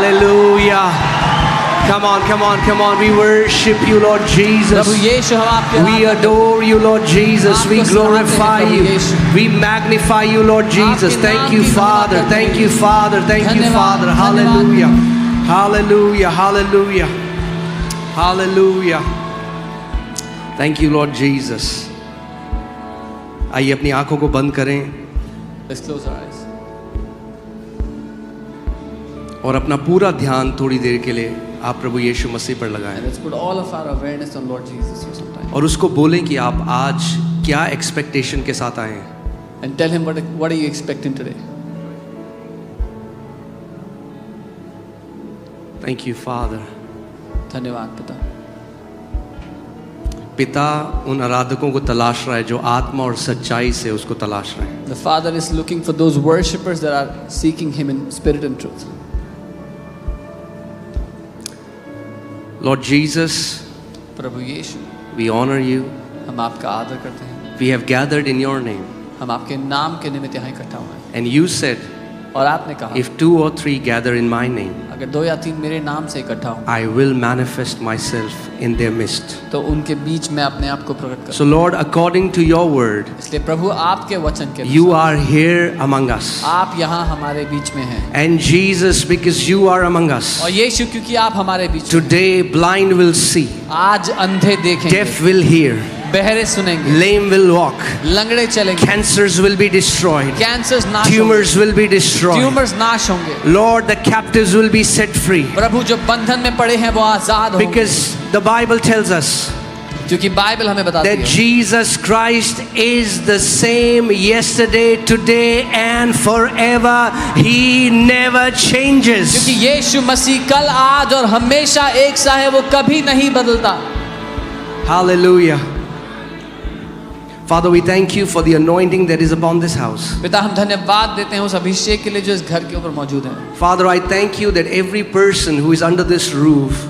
Hallelujah. Come on, come on, come on. We worship you, Lord Jesus. We adore you, Lord Jesus. We glorify you. We magnify you, Lord Jesus. Thank you, Father. Thank you, Father. Thank you, Father. Hallelujah. Hallelujah. Hallelujah. Hallelujah. Thank you, Lord Jesus. आइए अपनी आंखों को बंद करें. Let's close our eyes. और अपना पूरा ध्यान थोड़ी देर के लिए आप प्रभु यीशु मसीह पर लगाएं. Let's put all of our awareness on Lord Jesus for some time. और उसको बोलें कि आप आज क्या एक्सपेक्टेशन के साथ आए हैं. And tell him what are you expecting today? Thank you, Father. धन्यवाद पिता. पिता उन आराधकों को तलाश रहा है जो आत्मा और सच्चाई से उसको तलाश रहे हैं. The Father is looking for those worshippers that are seeking him in spirit and truth. Lord Jesus, Prabhu Yeshu, we honor you. हम आपका आदर करते हैं. We have gathered in your name. हम आपके नाम के निमित्त यहाँ इकट्ठा हुए हैं. And you said, और आपने कहा, if 2 or 3 gather in my name, अगर 2 या 3 मेरे नाम से इकट्ठा हों, I will manifest myself in their midst. तो उनके बीच में अपने आप को प्रकट करूं. So Lord, according to your word, इसलिए प्रभु आपके वचन के you अनुसार are here among us. आप यहाँ हमारे बीच में हैं. And Jesus, because you are among us, और यीशु क्योंकि आप हमारे बीच में हैं, today blind will see, आज अंधे देखेंगे, deaf will hear, बहरे सुनेंगे, lame will walk, लंगड़े चलेंगे, cancers will be destroyed, cancers नाश tumors will be होंगे, destroyed. ट्यूमर्स नाश होंगे. Lord, the captives will be set free. प्रभु जो बंधन में पड़े हैं वो आजाद होंगे. Because the Bible tells us क्योंकि बाइबल हमें बताती that है Jesus Christ is the same yesterday, today and forever. He never changes. क्योंकि यीशु मसीह कल आज और हमेशा एक सा है, वो कभी नहीं बदलता. Hallelujah. Father, we thank you for the anointing that is upon this house. पिता हम धन्यवाद देते हैं उस अभिषेक के लिए जो इस घर के ऊपर मौजूद है. Father, I thank you that every person who is under this roof,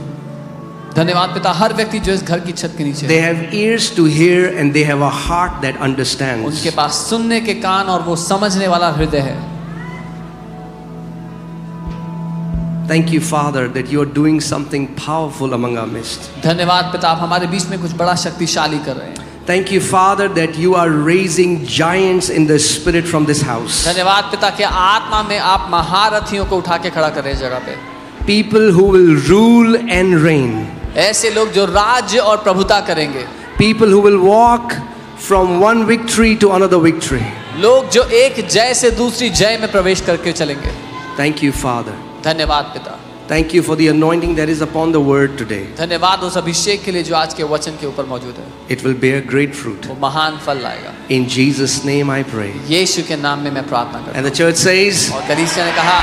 धन्यवाद पिता, हर व्यक्ति जो इस घर की छत के नीचे they है, have ears to hear and they have a heart that understands. उनके पास सुनने के कान और वो समझने वाला हृदय है. Thank you, Father, that you are doing something powerful among our midst. धन्यवाद पिता, आप हमारे बीच में कुछ बड़ा शक्तिशाली कर रहे हैं. Thank you, Father, that you are raising giants in the spirit from this house. धन्यवाद पिता कि आत्मा में आप महारथियों को उठा के खड़ा कर रहे हैं जगह पे. People who will rule and reign. ऐसे लोग जो राज्य और प्रभुता करेंगे. People who will walk from one victory to another victory. लोग जो एक जय से दूसरी जय में प्रवेश करके चलेंगे. Thank you, Father. धन्यवाद पिता. Thank you for the anointing that is upon the word today. धन्यवाद उस अभिषेक के लिए जो आज के वचन के ऊपर मौजूद है. It will bear great fruit. वो महान फल लाएगा. In Jesus' name I pray. यीशु के नाम में मैं प्रार्थना करता And हूँ. the church says, और कलीसिया ने कहा,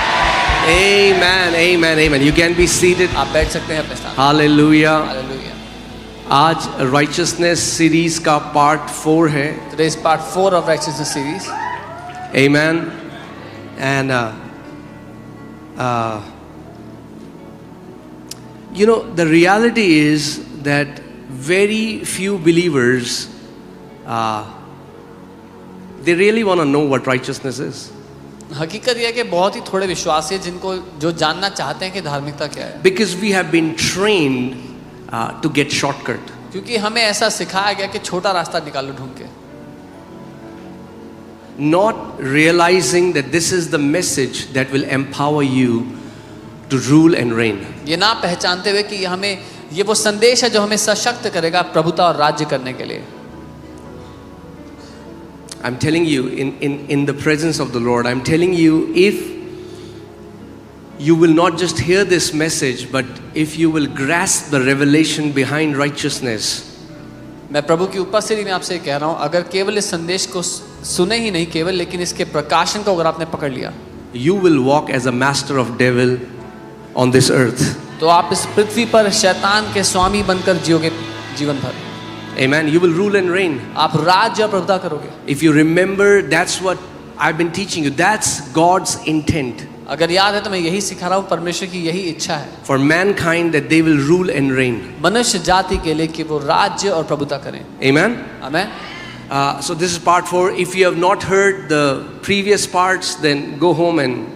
Amen, amen, amen. You can be seated. आप बैठ सकते हैं अपने स्थान. Hallelujah. हालेलुया. आज righteousness series का part 4 है. Today is part 4 of Righteousness series. Amen. And you know, the reality is that very few believers they really want to know what righteousness is. हकीकत यह है कि बहुत ही थोड़े विश्वासी हैं जिनको जो जानना चाहते हैं कि धार्मिकता क्या है. Because we have been trained to get shortcut. क्योंकि हमें ऐसा सिखाया गया कि छोटा रास्ता निकालो ढूंढ के. Not realizing that this is the message that will empower you to rule and reign. ये ना पहचानते हुए कि हमें ये वो संदेश है जो हमें सशक्त करेगा प्रभुता और राज्य करने के लिए. I'm telling you in the presence of the Lord, I'm telling you, if you will not just hear this message, but if you will grasp the revelation behind righteousness, मैं प्रभु की उपस्थिति में आपसे कह रहा हूँ, अगर केवल इस संदेश को सुने ही नहीं केवल, लेकिन इसके प्रकाशन को अगर आपने पकड़ लिया, you will walk as a master of devil on this earth. तो आप इस पृथ्वी पर शैतान के स्वामी बनकर जियोगे जीवन भर. Amen. You will rule and reign. आप राज्य और प्रभुता करोगे. If you remember, that's what I've been teaching you. That's God's intent. अगर याद है तो मैं यही सिखा रहा हूँ, परमेश्वर की यही इच्छा है For mankind that they will rule and reign. मनुष्य जाति के लिए कि वो राज्य और प्रभुता करें. Amen. Amen. So this is part 4. If you have not heard the previous parts, then go home and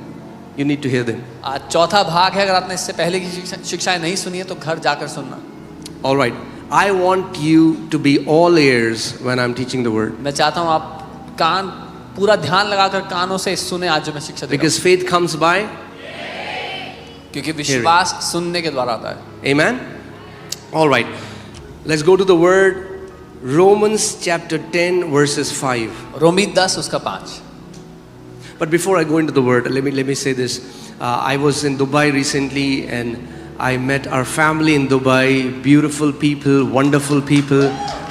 You need to hear them. आज चौथा भाग है, अगर आपने इससे पहले की शिक्षाएं नहीं सुनी है तो घर जाकर सुनना। All right. I want you to be all ears when I'm teaching the word. मैं चाहता हूँ आप कान पूरा ध्यान लगाकर कानों से सुने आज जो मैं शिक्षा दे रहा हूँ। Because faith comes by. क्योंकि विश्वास सुनने के द्वारा आता है। Amen. All right. Let's go to the word. Romans chapter 10 verses 5. रोमी 10 उसका 5। But before I go into the word, let me say this. I was in Dubai recently and I met our family in Dubai. Beautiful people, wonderful people,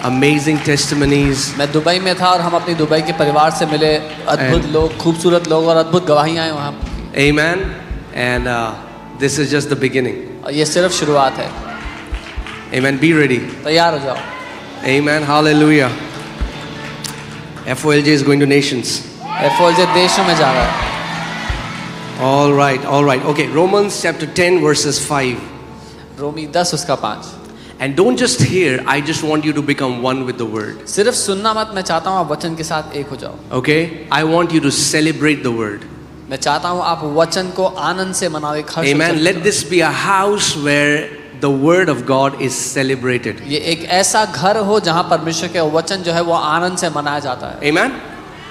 amazing testimonies. मैं Dubai में था और हम अपनी Dubai के परिवार से मिले। अद्भुत लोग, खूबसूरत लोग और अद्भुत गवाहियां हैं वहाँ। Amen. And this is just the beginning. और ये सिर्फ शुरुआत है। Amen. Be ready. तैयार हो जाओ। Amen. Hallelujah. FOLJ is going to nations. FOLJ देशों में जा रहा है। All right, all right. Okay, Romans chapter 10 verses 5. रोमी 10 उसका 5। And don't just hear, I just want you to become one with the word. सिर्फ सुनना मत, मैं चाहता हूँ आप वचन के साथ एक हो जाओ। Okay? I want you to celebrate the word. मैं चाहता हूँ आप वचन को आनंद से मनाओ, एक हर्ष। Amen. Let this be a house where the word of God is celebrated. ये एक ऐसा घर हो जहाँ परमेश्वर के वचन जो है वो आनंद से मनाया जाता है। Amen.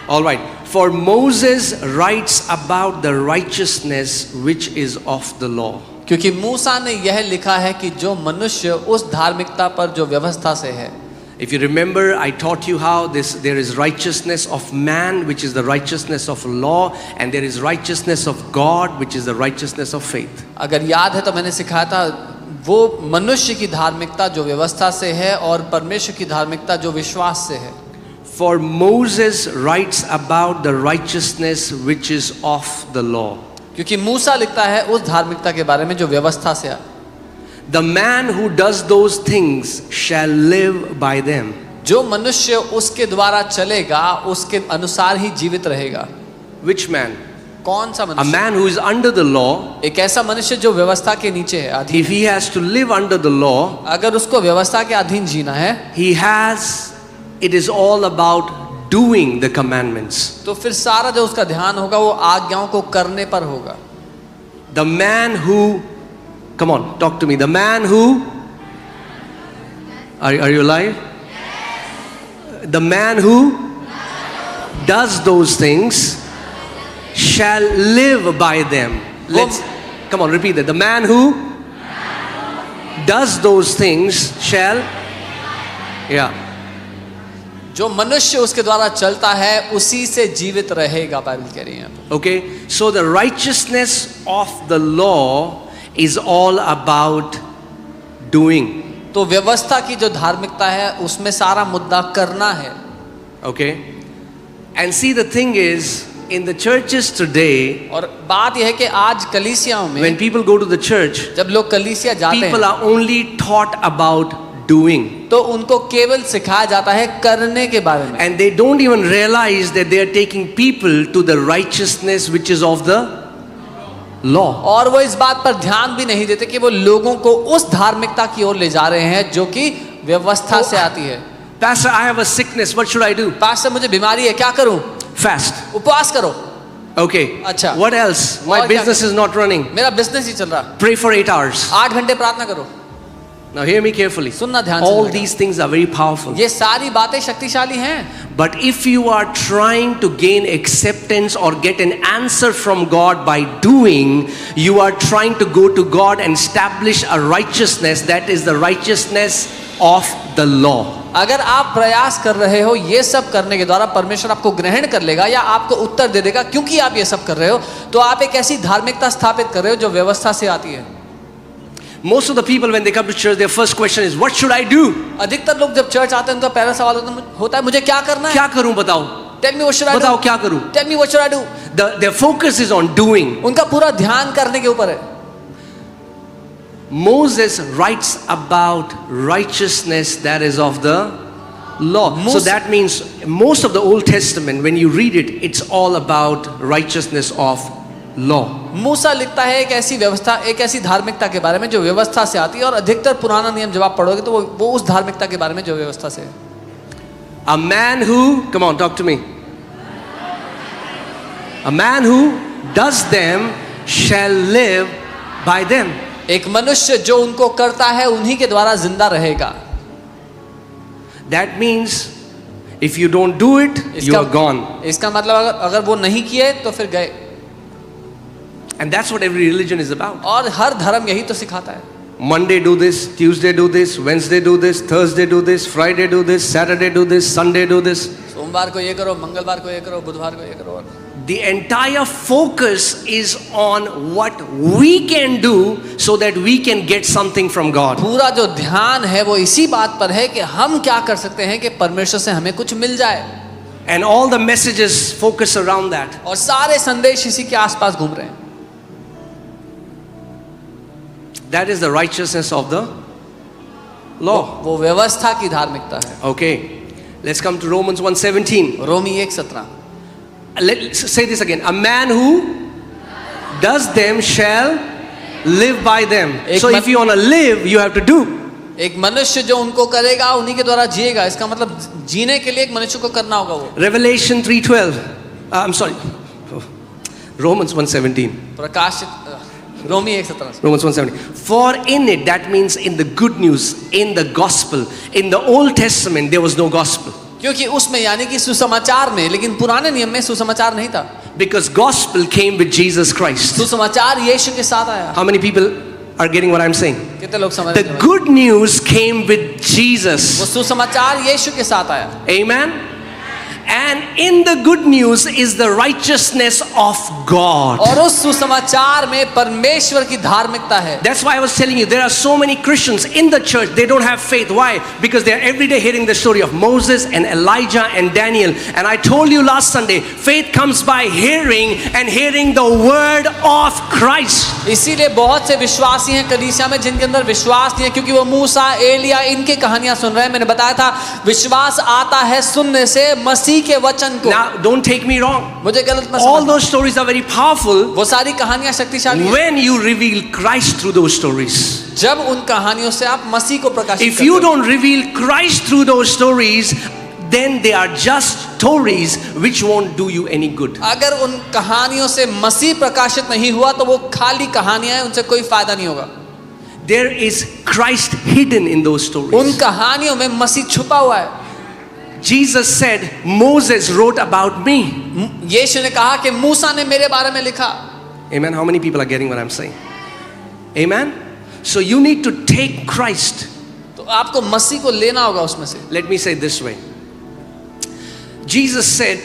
All right. For Moses writes about the righteousness which is of the law. क्योंकि मूसा ने यह लिखा है कि जो मनुष्य उस धार्मिकता पर जो व्यवस्था से है। If you remember, I taught you how there is righteousness of man, which is the righteousness of law, and there is righteousness of God, which is the righteousness of faith. अगर याद है तो मैंने सिखाया था वो मनुष्य की धार्मिकता जो व्यवस्था से है और परमेश्वर की धार्मिकता जो विश्वास से है। For Moses writes about the righteousness which is of the law. क्योंकि मूसा लिखता है उस धार्मिकता के बारे में जो व्यवस्था से है। The man who does those things shall live by them. जो मनुष्य उसके द्वारा चलेगा उसके अनुसार ही जीवित रहेगा। Which man? कौन सा A मनुष्य? man who is under the law. एक ऐसा मनुष्य जो व्यवस्था के नीचे है, अधीन। If he has to live under the law, अगर उसको व्यवस्था के अधीन जीना है, it is all about doing the commandments. तो फिर सारा जो उसका ध्यान होगा वो आज्ञाओं को करने पर होगा। The man who, come on, talk to me. The man who, are you alive? The man who does those things shall live by them. Come on, repeat that. The man who does those things shall, yeah. जो मनुष्य उसके द्वारा चलता है उसी से जीवित रहेगा, बाइबल कह रही है। Okay, so the righteousness of the law is all about doing. तो व्यवस्था की जो धार्मिकता है उसमें सारा मुद्दा करना है। Okay, and see the thing is in the churches today, और बात यह है कि आज कलीसियाओं में when people go to the church, जब लोग कलीसिया जाते people हैं are only taught about doing. तो उनको केवल सिखाया जाता है करने के बारे में। And they don't even realize that they are taking people to the righteousness which is of the law. और वो इस बात पर ध्यान भी नहीं देते कि वो लोगों को उस धार्मिकता की ओर ले जा रहे हैं जो कि व्यवस्था से आती है। Pastor, I have a sickness. What should I do? Pastor मुझे बीमारी है, क्या करूं? Fast. उपवास करो। Okay. अच्छा। What else? My और क्या business is not running. मेरा बिजनेस ही चल रहा। Pray for 8 hours. 8 घंटे प्रार्थना करो। Now hear me carefully. सुनना ध्यान से। All these things are very powerful. ये सारी बातें शक्तिशाली हैं। But if you are trying to gain acceptance or get an answer from God by doing, you are trying to go to God and establish a righteousness that is the righteousness of the law. अगर आप प्रयास कर रहे हो ये सब करने के द्वारा परमेश्वर आपको ग्रहण कर लेगा या आपको उत्तर दे देगा क्योंकि आप ये सब कर रहे हो, तो आप एक ऐसी धार्मिकता स्थापित कर रहे हो जो व्यवस्था से आती है। Most of the people when they come to church, their first question is, what should I do? अधिकतर लोग जब चर्च आते हैं उनका पहला सवाल होता है मुझे क्या करना है? क्या करूं बताओ? Tell me what should I do? बताओ क्या करूं? Tell me what should I do? Their focus is on doing. उनका पूरा ध्यान करने के ऊपर है। Moses writes about righteousness that is of the law. So that means most of the Old Testament, when you read it, it's all about righteousness of law. मूसा लिखता है एक ऐसी व्यवस्था, एक ऐसी धार्मिकता के बारे में जो व्यवस्था से आती है, और अधिकतर पुराना नियम जब आप पढ़ोगे तो वो उस धार्मिकता के बारे में जो व्यवस्था से है। A man who, come on, talk to me. A man who does them shall live by them. एक मनुष्य जो उनको करता है उन्हीं के द्वारा जिंदा रहेगा. That means if you don't do it, you are gone. इसका मतलब अगर वो नहीं किए तो फिर गए. And that's what every religion is about. और हर धर्म यही तो सिखाता है. Monday do this, Tuesday do this, Wednesday do this, Thursday do this, Friday do this, Saturday do this, Sunday do this. सोमवार को ये करो, मंगलवार को ये करो, बुधवार को ये करो. The entire focus is on what we can do so that we can get something from God. पूरा जो ध्यान है वो इसी बात पर है कि हम क्या कर सकते हैं कि परमेश्वर से हमें कुछ मिल जाए. And all the messages focus around that. और सारे संदेश इसी के आसपास घूम रहे हैं. That is the righteousness of the law. वो व्यवस्था की धार्मिकता है. Okay, let's come to Romans 1:17. Romi 1:17. Let's say this again. A man who does them shall live by them. So if you want to live, you have to do. एक मनुष्य जो उनको करेगा उन्हीं के द्वारा जिएगा. इसका मतलब जीने के लिए एक मनुष्य को करना होगा वो. Revelation 3:12. I'm sorry. Romans 1:17. प्रकाशित रोमी 1:17. Romans 1:17. For in it, that means in the good news, in the gospel, in the Old Testament, there was no gospel. क्योंकि उसमें यानी कि सुसमाचार में, लेकिन पुराने नियम में सुसमाचार नहीं था. Because gospel came with Jesus Christ. सुसमाचार यीशु के साथ आया. How many people are getting what I'm saying? कितने लोग समझ The रहे हैं? good news came with Jesus. वो सुसमाचार यीशु के साथ आया. Amen. And in the good news is the righteousness of God. और उस सुसमाचार में परमेश्वर की धार्मिकता है. That's why I was telling you there are so many Christians in the church, they don't have faith. Why? Because they are every day hearing the story of Moses and Elijah and Daniel. And I told you last Sunday, faith comes by hearing and hearing the word of Christ. इसीलिए बहुत से विश्वासी हैं कलीसिया में जिनके अंदर विश्वास नहीं है, क्योंकि वो मूसा, एलिया, इनके कहानियां सुन रहे हैं. मैंने बताया था विश्वास आता है सुनने से मसीह के वचन को. Now don't take me wrong. मुझे गलत मत All समझना. those stories are very powerful वो सारी कहानियां शक्तिशाली हैं when you reveal Christ through those stories. जब उन कहानियों से आप मसीह को प्रकाशित If करते you हो. don't reveal Christ through those stories, then they are just stories which won't do you any good. अगर उन कहानियों से मसीह प्रकाशित नहीं हुआ तो वो खाली कहानियां हैं, उनसे कोई फायदा नहीं होगा. There is Christ hidden in those stories. उन कहानियों में मसीह छुपा हुआ है. Jesus said, Moses wrote about me. यीशु ने कहा कि मूसा ने मेरे बारे में लिखा. Amen. How many people are getting what I'm saying? Amen. So you need to take Christ. तो आपको मसीह को लेना होगा उसमें से. Let me say it this way. Jesus said,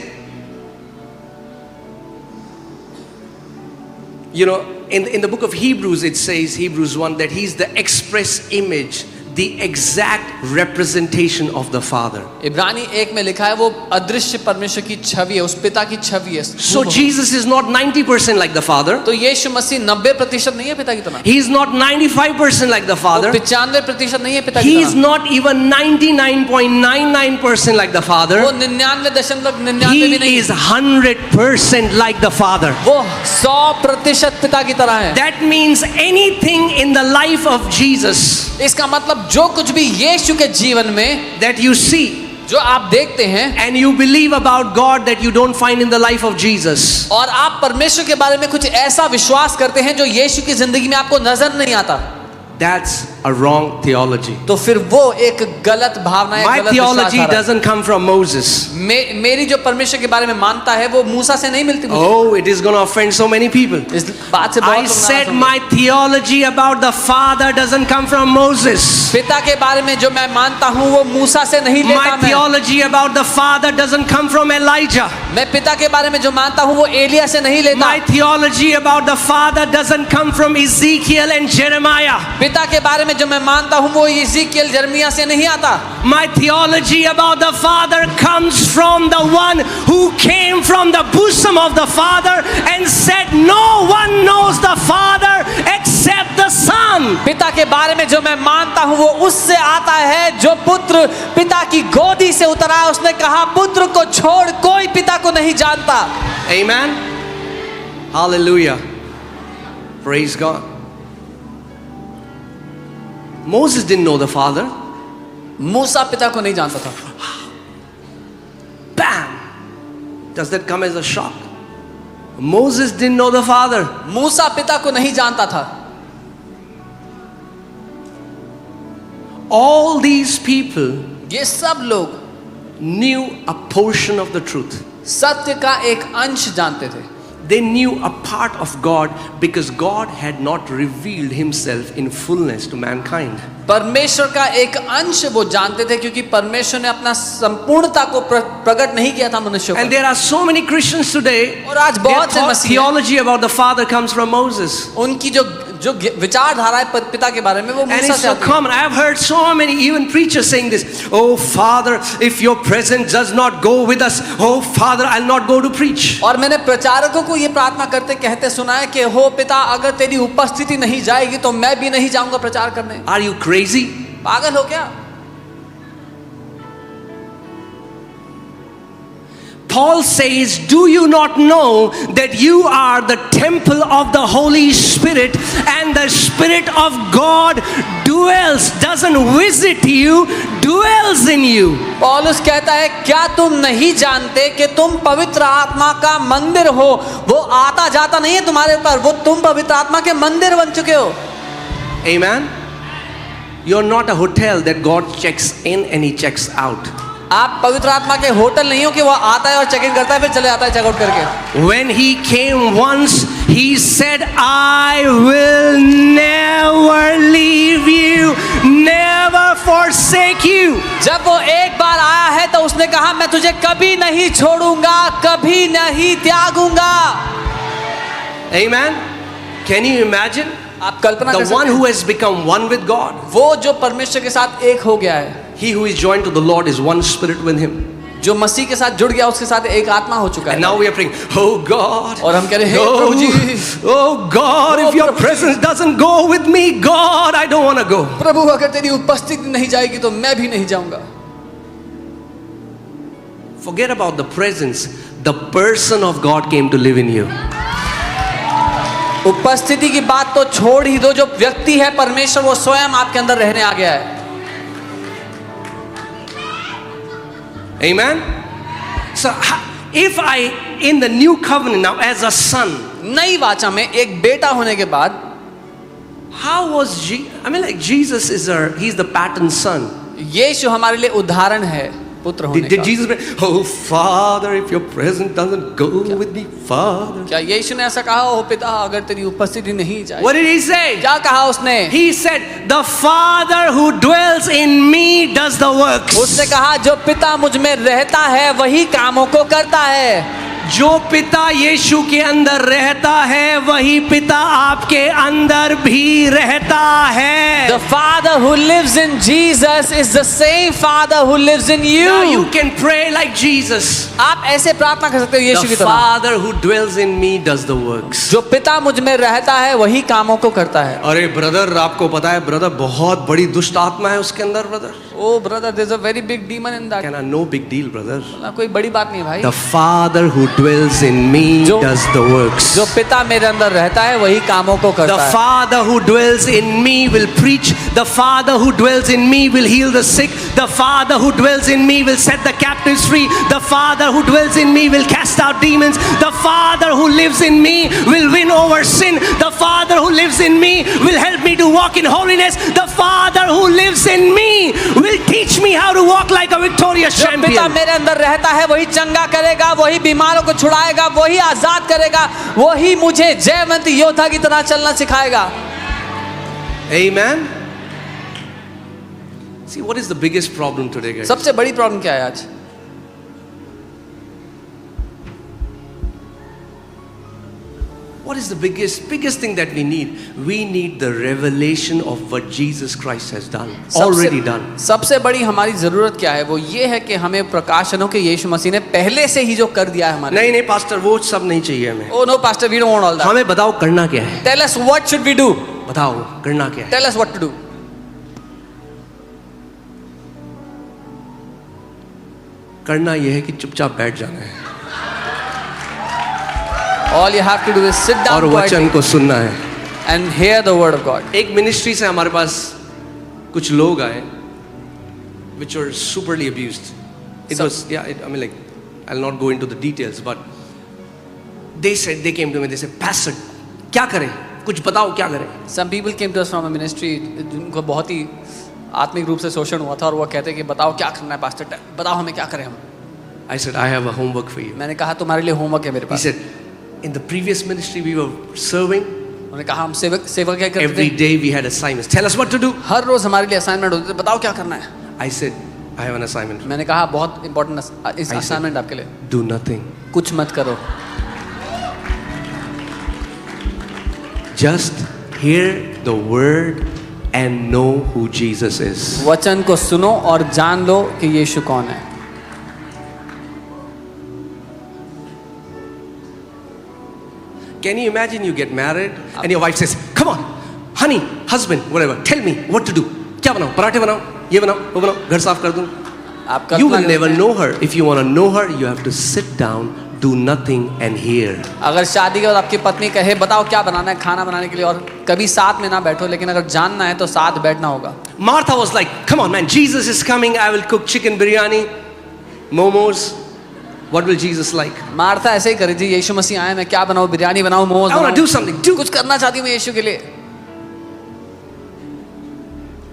you know, in the book of Hebrews it says, Hebrews 1, that he's the express image, the exact representation of the Father. इब्रानी 1 में लिखा है वो अदृश्य परमेश्वर की छवि है, उस पिता की छवि है. So Jesus is not 90% like the Father. तो यीशु मसीह 90% नहीं है पिता की तरह. He is not 95% like the Father. 95% नहीं है पिता की He तरह. is not even 99.99% like the वो Father. 99.99 He भी नहीं. is 100% like the Father. वो 100% पिता की तरह है. That means anything in the life of Jesus इसका मतलब जो कुछ भी यीशु के जीवन में that you see जो आप देखते हैं and you believe about God that you don't find in the life of Jesus, और आप परमेश्वर के बारे में कुछ ऐसा विश्वास करते हैं जो यीशु की जिंदगी में आपको नजर नहीं आता, that's a wrong theology. तो फिर वो एक गलत भावना है. My गलत theology विश्वासधारा है. doesn't come from Moses. मेरी जो परमेश्वर के बारे में मानता है वो मूसा से नहीं मिलती मुझे. Oh, it is going to offend so many people. इस बात से बहुत I लोग नाराज said होंगे. my theology about the Father doesn't come from Moses. पिता के बारे में जो मैं मानता हूँ वो मूसा से नहीं लेता. My theology about the Father doesn't come from Elijah. मैं पिता के बारे में जो मानता हूँ वो एलिया से नहीं लेता. My theology about the Father doesn't come from Ezekiel and Jeremiah. पिता के बारे में जो मैं मानता हूँ वो इज़ीकियल जर्मिया से नहीं आता. My theology about the Father comes from the one who came from the bosom of the Father and said, no one knows the Father except the Son. पिता के बारे में जो मैं मानता हूँ वो उससे आता है जो पुत्र पिता की गोदी से उतरा है. उसने कहा पुत्र को छोड़ कोई पिता को नहीं जानता. Amen. Hallelujah. Praise God. Moses didn't know the Father. मूसा पिता को नहीं जानता था. Bam! Does that come as a shock? Moses didn't know the Father. मूसा पिता को नहीं जानता था. All these people ये सब लोग knew a portion of the truth. सत्य का एक अंश जानते थे. They knew a part of God because God had not revealed himself in fullness to mankind. परमेश्वर का एक अंश वो जानते थे क्योंकि परमेश्वर ने अपना संपूर्णता को प्रकट नहीं किया था मनुष्य को. And there are so many Christians today. और आज बहुत से Their मसीही theology about the Father comes from Moses. उनकी जो विचारधारा है पिता के बारे में वो And मूसा it's से so आती है. common. I have heard so many even preachers saying this. Oh Father, if your presence does not go with us, oh Father, I'll not go to preach. और मैंने प्रचारकों को ये प्रार्थना करते कहते सुना है कि हो पिता अगर तेरी उपस्थिति नहीं जाएगी तो मैं भी नहीं जाऊंगा प्रचार करने. Are you crazy? पागल हो क्या? Paul says, do you not know that you are the temple of the Holy Spirit and the Spirit of God doesn't visit you, dwells in you. पौलुस कहता है क्या तुम नहीं जानते कि तुम पवित्र आत्मा का मंदिर हो. वो आता जाता नहीं है तुम्हारे ऊपर, वो तुम पवित्र आत्मा के मंदिर बन चुके हो. Amen. You're not a hotel that God checks in and he checks out. आप पवित्र आत्मा के होटल नहीं हो कि वो आता है और चेक इन करता है फिर चले जाता है चेकआउट करके. When he came once, he said, I will never leave you, never forsake you. जब वो एक बार आया है तो उसने कहा मैं तुझे कभी नहीं छोड़ूंगा, कभी नहीं त्यागूंगा. Amen. Can you imagine? आप कल्पना कर The सकते one हैं who has become one with God. वो जो परमेश्वर के साथ एक हो गया है, He who is joined to the Lord is one spirit with him. जो मसीह के साथ जुड़ गया उसके साथ एक आत्मा हो चुका And है. now we are praying, oh God, और हम कह रहे हैं हे प्रभु जी, oh God, if your presence doesn't go with me, God, I don't want to go. प्रभु अगर तेरी उपस्थिति नहीं जाएगी तो मैं भी नहीं जाऊंगा. Forget about the presence. The person of God came to live in you. उपस्थिति की बात तो छोड़ ही दो, जो व्यक्ति है परमेश्वर वो स्वयं आपके अंदर रहने आ गया है. Amen. So if I in the new covenant now as a son, नई वाचा में एक बेटा होने के बाद, how was I mean like Jesus is he's the pattern son. यीशु हमारे लिए उदाहरण है पुत्र होने Did का. Jesus pray, oh Father, if your presence doesn't go with me, Father? क्या यीशु ने ऐसा कहा हो पिता अगर तेरी उपस्थिति नहीं जाए? What did he say? क्या कहा उसने? He said, the Father who dwells in me does the works. उसने कहा जो पिता मुझ में रहता है वही कामों को करता है. जो पिता यीशु के अंदर रहता है वही पिता आपके अंदर भी रहता है. The Father who lives in Jesus is the same Father who lives in you. Now you can pray like Jesus. आप ऐसे प्रार्थना कर सकते हो यीशु की The तरह. Father who dwells in me does the works. जो पिता मुझ में रहता है वही कामों को करता है. अरे ब्रदर, आपको पता है ब्रदर, बहुत बड़ी दुष्ट आत्मा है उसके अंदर brother. Oh brother, there's a very big demon in that. Can I no big deal brother? कोई बड़ी बात नहीं भाई. The Father who dwells in me does the works. जो पिता मेरे अंदर रहता है वही कामों को करता The है. Father who dwells in me will preach. The Father who dwells in me will heal the sick. The Father who dwells in me will set the captives free. The Father who dwells in me will cast out demons. The Father who lives in me will win over sin. The Father who lives in me will help me to walk in holiness. The Father who lives in me will teach me how to walk like a victorious जो पिता champion. मेरे अंदर रहता है वही चंगा करेगा, वही बीमारों को छुड़ाएगा, वही आजाद करेगा, वही मुझे जयवंत योद्धा की तरह चलना सिखाएगा. Amen. See, what is the biggest problem today, guys? सबसे बड़ी प्रॉब्लम क्या है आज? What is the biggest thing that we need? We need the revelation of what Jesus Christ has done, already done. सबसे बड़ी हमारी जरूरत क्या है? वो ये है कि हमें प्रकाशन हो कि यीशु मसीह ने पहले से ही जो कर दिया है हमारे. नहीं पास्टर, वो सब नहीं चाहिए हमें. Oh no pastor, we don't want all that. हमें बताओ करना क्या है. Tell us what should we do? बताओ करना क्या है. Tell us what to do. करना यह है कि चुपचाप बैठ जाना है All you have to do is sit down और वचन quietly को सुनना है. and hear the word of God. एक मिनिस्ट्री से हमारे पास कुछ लोग आए which were superly abused. It was, I mean like, I'll not go into the details, but they came to me, they said, Pastor, क्या करें? कुछ बताओ क्या करें? Some people came to us from a ministry जिनको बहुत ही आत्मिक रूप से शोषण हुआ था और वो कहते कि बताओ क्या करना है पास्टर, बताओ हमें क्या करें हम. I said, I have a homework for you. मैंने कहा तुम्हारे लिए होमवर्क है मेरे He pass. said, in the previous ministry we were serving. उन्होंने कहा हम सेवा क्या करते Every थे. day we had assignments. Tell us what to do. हर रोज हमारे लिए असाइनमेंट होते थे, बताओ क्या करना है. I said, I have an assignment. मैंने कहा बहुत इंपॉर्टेंट असाइनमेंट आपके लिए. Do nothing. कुछ मत करो, Just hear the word and know who Jesus is. वचन को सुनो और जान लो कि यीशु कौन है. Can you imagine you get married and your wife says, come on, honey, husband, whatever, tell me what to do. क्या बनाओ? पराठे बनाओ, ये बनाओ, वो बनाओ, घर साफ कर दूं. आपका You will never know her. If you want to know her, you have to sit down, do nothing and hear. अगर शादी के बाद आपकी पत्नी कहे बताओ क्या बनाना है खाना बनाने के लिए और कभी साथ में ना बैठो, लेकिन अगर जानना है तो साथ बैठना होगा. Martha was like, come on man, Jesus is coming, I will cook chicken biryani, momos. What will Jesus like? Martha ऐसे ही करी थी, यीशु मसीह आए, मैं क्या बनाऊं, बिरयानी बनाऊं, momos I want to do बनाऊं, something. Do. कुछ करना चाहती हूँ मैं यीशु के लिए.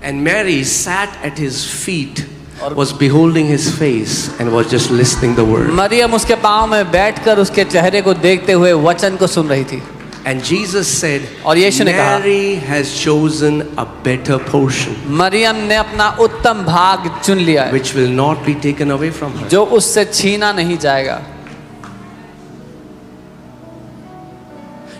And Mary sat at his feet, was beholding his face and was just listening the word. Maryam उसके पाँव में बैठकर उसके चेहरे को देखते हुए वचन को सुन रही थी. And Jesus said, और यीशु ने कहा, Mary has chosen a better portion, Maryam ने अपना उत्तम भाग चुन लिया है, which will not be taken away from her. जो उससे छीना नहीं जाएगा.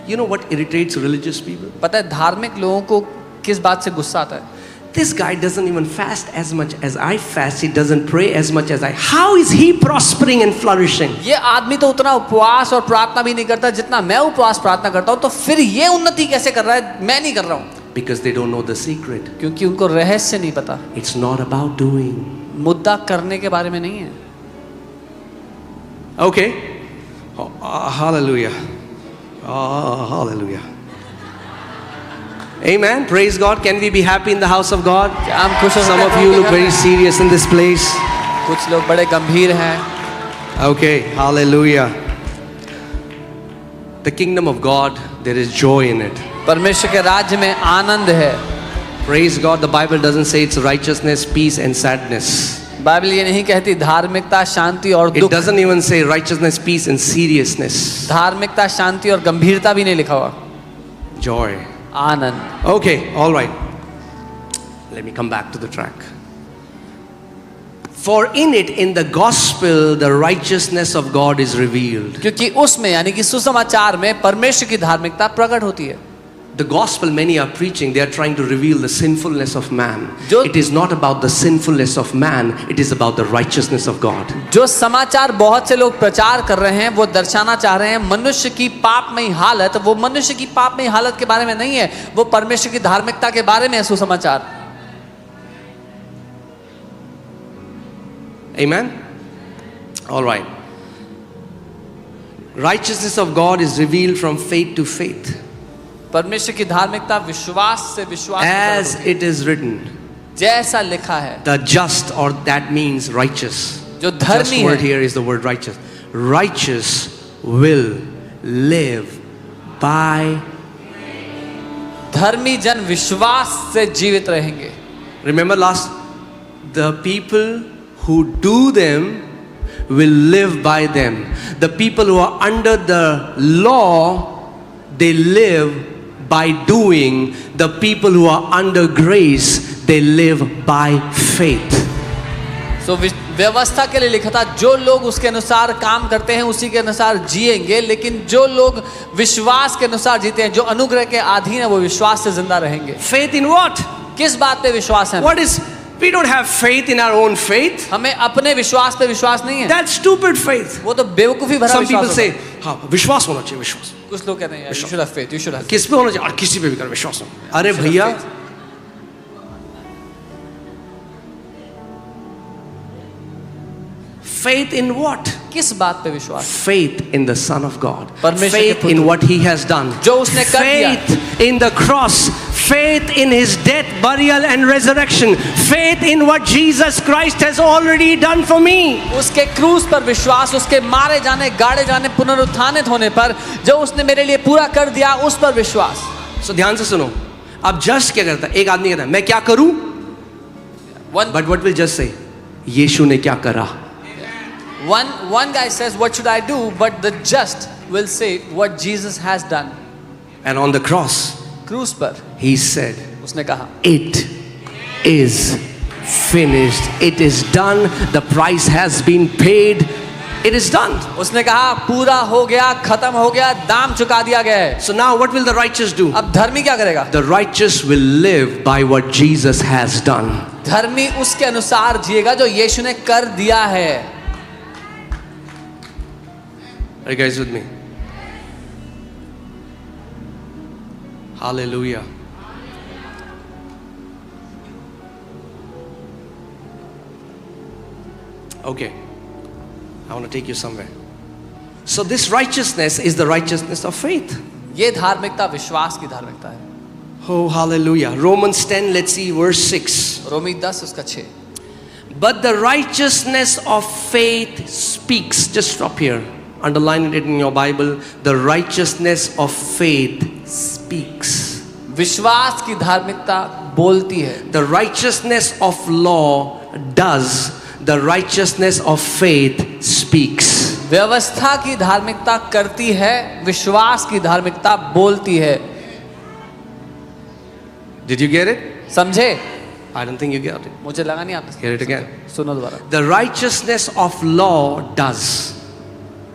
You know what irritates religious people? पता है धार्मिक लोगों को किस बात से गुस्सा आता है? This guy doesn't even fast as much as I fast. He doesn't pray as much as I. How is he prospering and flourishing? ये आदमी तो उतना उपवास और प्रार्थना भी नहीं करता जितना मैं उपवास प्रार्थना करता हूँ, तो फिर ये उन्नति कैसे कर रहा है, मैं नहीं कर रहा हूँ. Because they don't know the secret. क्योंकि उनको रहस्य नहीं पता. It's not about doing. मुद्दा करने के बारे में नहीं है. Okay. Hallelujah. Hallelujah. Amen. Praise God. Can we be happy in the house of God? क्या हम खुश हो Some सकते of हैं you प्रभु look के घर very में? serious in this place. कुछ लोग बड़े गंभीर हैं. Okay. Hallelujah. The kingdom of God, there is joy in it. परमेश्वर के राज्य में आनंद है. Praise God. The Bible doesn't say it's righteousness, peace and sadness. Bible ये नहीं कहती धार्मिकता, शांति और It दुख. doesn't even say righteousness, peace and seriousness. धार्मिकता, शांति और गंभीरता भी नहीं लिखा हुआ. Joy. Anand. Okay. All right. Let me come back to the track. For in it, in the gospel, the righteousness of God is revealed. क्योंकि उसमें यानी कि सुसमाचार में परमेश्वर की धार्मिकता प्रकट होती है. The gospel many are preaching, they are trying to reveal the sinfulness of man. जो- It is not about the sinfulness of man, it is about the righteousness of God. जो समाचार बहुत से लोग प्रचार कर रहे हैं वो दर्शाना चाह रहे हैं मनुष्य की पापमयी हालत, वो मनुष्य की पापमयी हालत के बारे में नहीं है, वो परमेश्वर की धार्मिकता के बारे में है सुसमाचार. Amen? All right. Righteousness of God is revealed from faith to faith. परमेश्वर की धार्मिकता विश्वास से विश्वास में प्रकट As होती है. it is written, जैसा लिखा है. the just, or that means righteous. जो Just धर्मी word है, here is the word righteous. Righteous will live by. धर्मी जन विश्वास से जीवित रहेंगे. Remember the people who do them will live by them. The people who are under the law, they live by doing. The people who are under grace, they live by faith. So व्यवस्था के लिए लिखा था जो लोग उसके अनुसार काम करते हैं उसी के अनुसार जिएंगे, लेकिन जो लोग विश्वास के अनुसार जीते हैं, जो अनुग्रह के अधीन है, वो विश्वास से जिंदा रहेंगे. Faith in what? किस बात पे विश्वास है? What is? We don't have faith in our own faith. हमें अपने विश्वास पे विश्वास नहीं है. That's stupid faith. वो तो बेवकूफी भरा Some people विश्वास say, होता है. हाँ विश्वास होना चाहिए, विश्वास. कुछ लोग कहते हैं you should have faith, you should have faith. किस पे होना चाहिए? और किसी पे भी कर विश्वास हो. अरे भैया, faith in what? किस बात पे विश्वास? Faith in the Son of God. परमेश्वर के Faith in पुत्र. what He has done. जो उसने कर दिया. Faith in the cross. Faith in his death, burial and resurrection. Faith in what Jesus Christ has already done for me. उसके क्रूस पर विश्वास, उसके मारे जाने, गाड़े जाने, पुनरुत्थानित होने पर जो उसने मेरे लिए पूरा कर दिया, उस पर विश्वास. So ध्यान से सुनो. अब जज क्या करता है? एक आदमी कहता है मैं क्या करूं? But what will judge say? यीशु ने क्या करा? One guy says, what should I do? But the just will say what Jesus has done. And on the cross, क्रूस पर he said, उसने कहा, it is finished. It is done. The price has been paid. It is done. उसने कहा पूरा हो गया, खत्म हो गया, दाम चुका दिया गया है. So now what will the righteous do? अब धर्मी क्या करेगा? The righteous will live by what Jesus has done. धर्मी उसके अनुसार जिएगा जो यीशु ने कर दिया है. Are you guys with me? Hallelujah. Okay. I want to take you somewhere. So this righteousness is the righteousness of faith. ये धार्मिकता विश्वास की धार्मिकता है. Oh, hallelujah. Romans 10, let's see verse 6. रोमी 10 उसका 6. But the righteousness of faith speaks. Just stop here. Underline it in your Bible. The righteousness of faith speaks. विश्वास की धार्मिकता बोलती है. The righteousness of law does. The righteousness of faith speaks. व्यवस्था की धार्मिकता करती है, विश्वास की धार्मिकता बोलती है. Did you get it? समझे? I don't think you got it. मुझे लगा नहीं आप Hear it again. सुनो दोबारा. The righteousness of law does.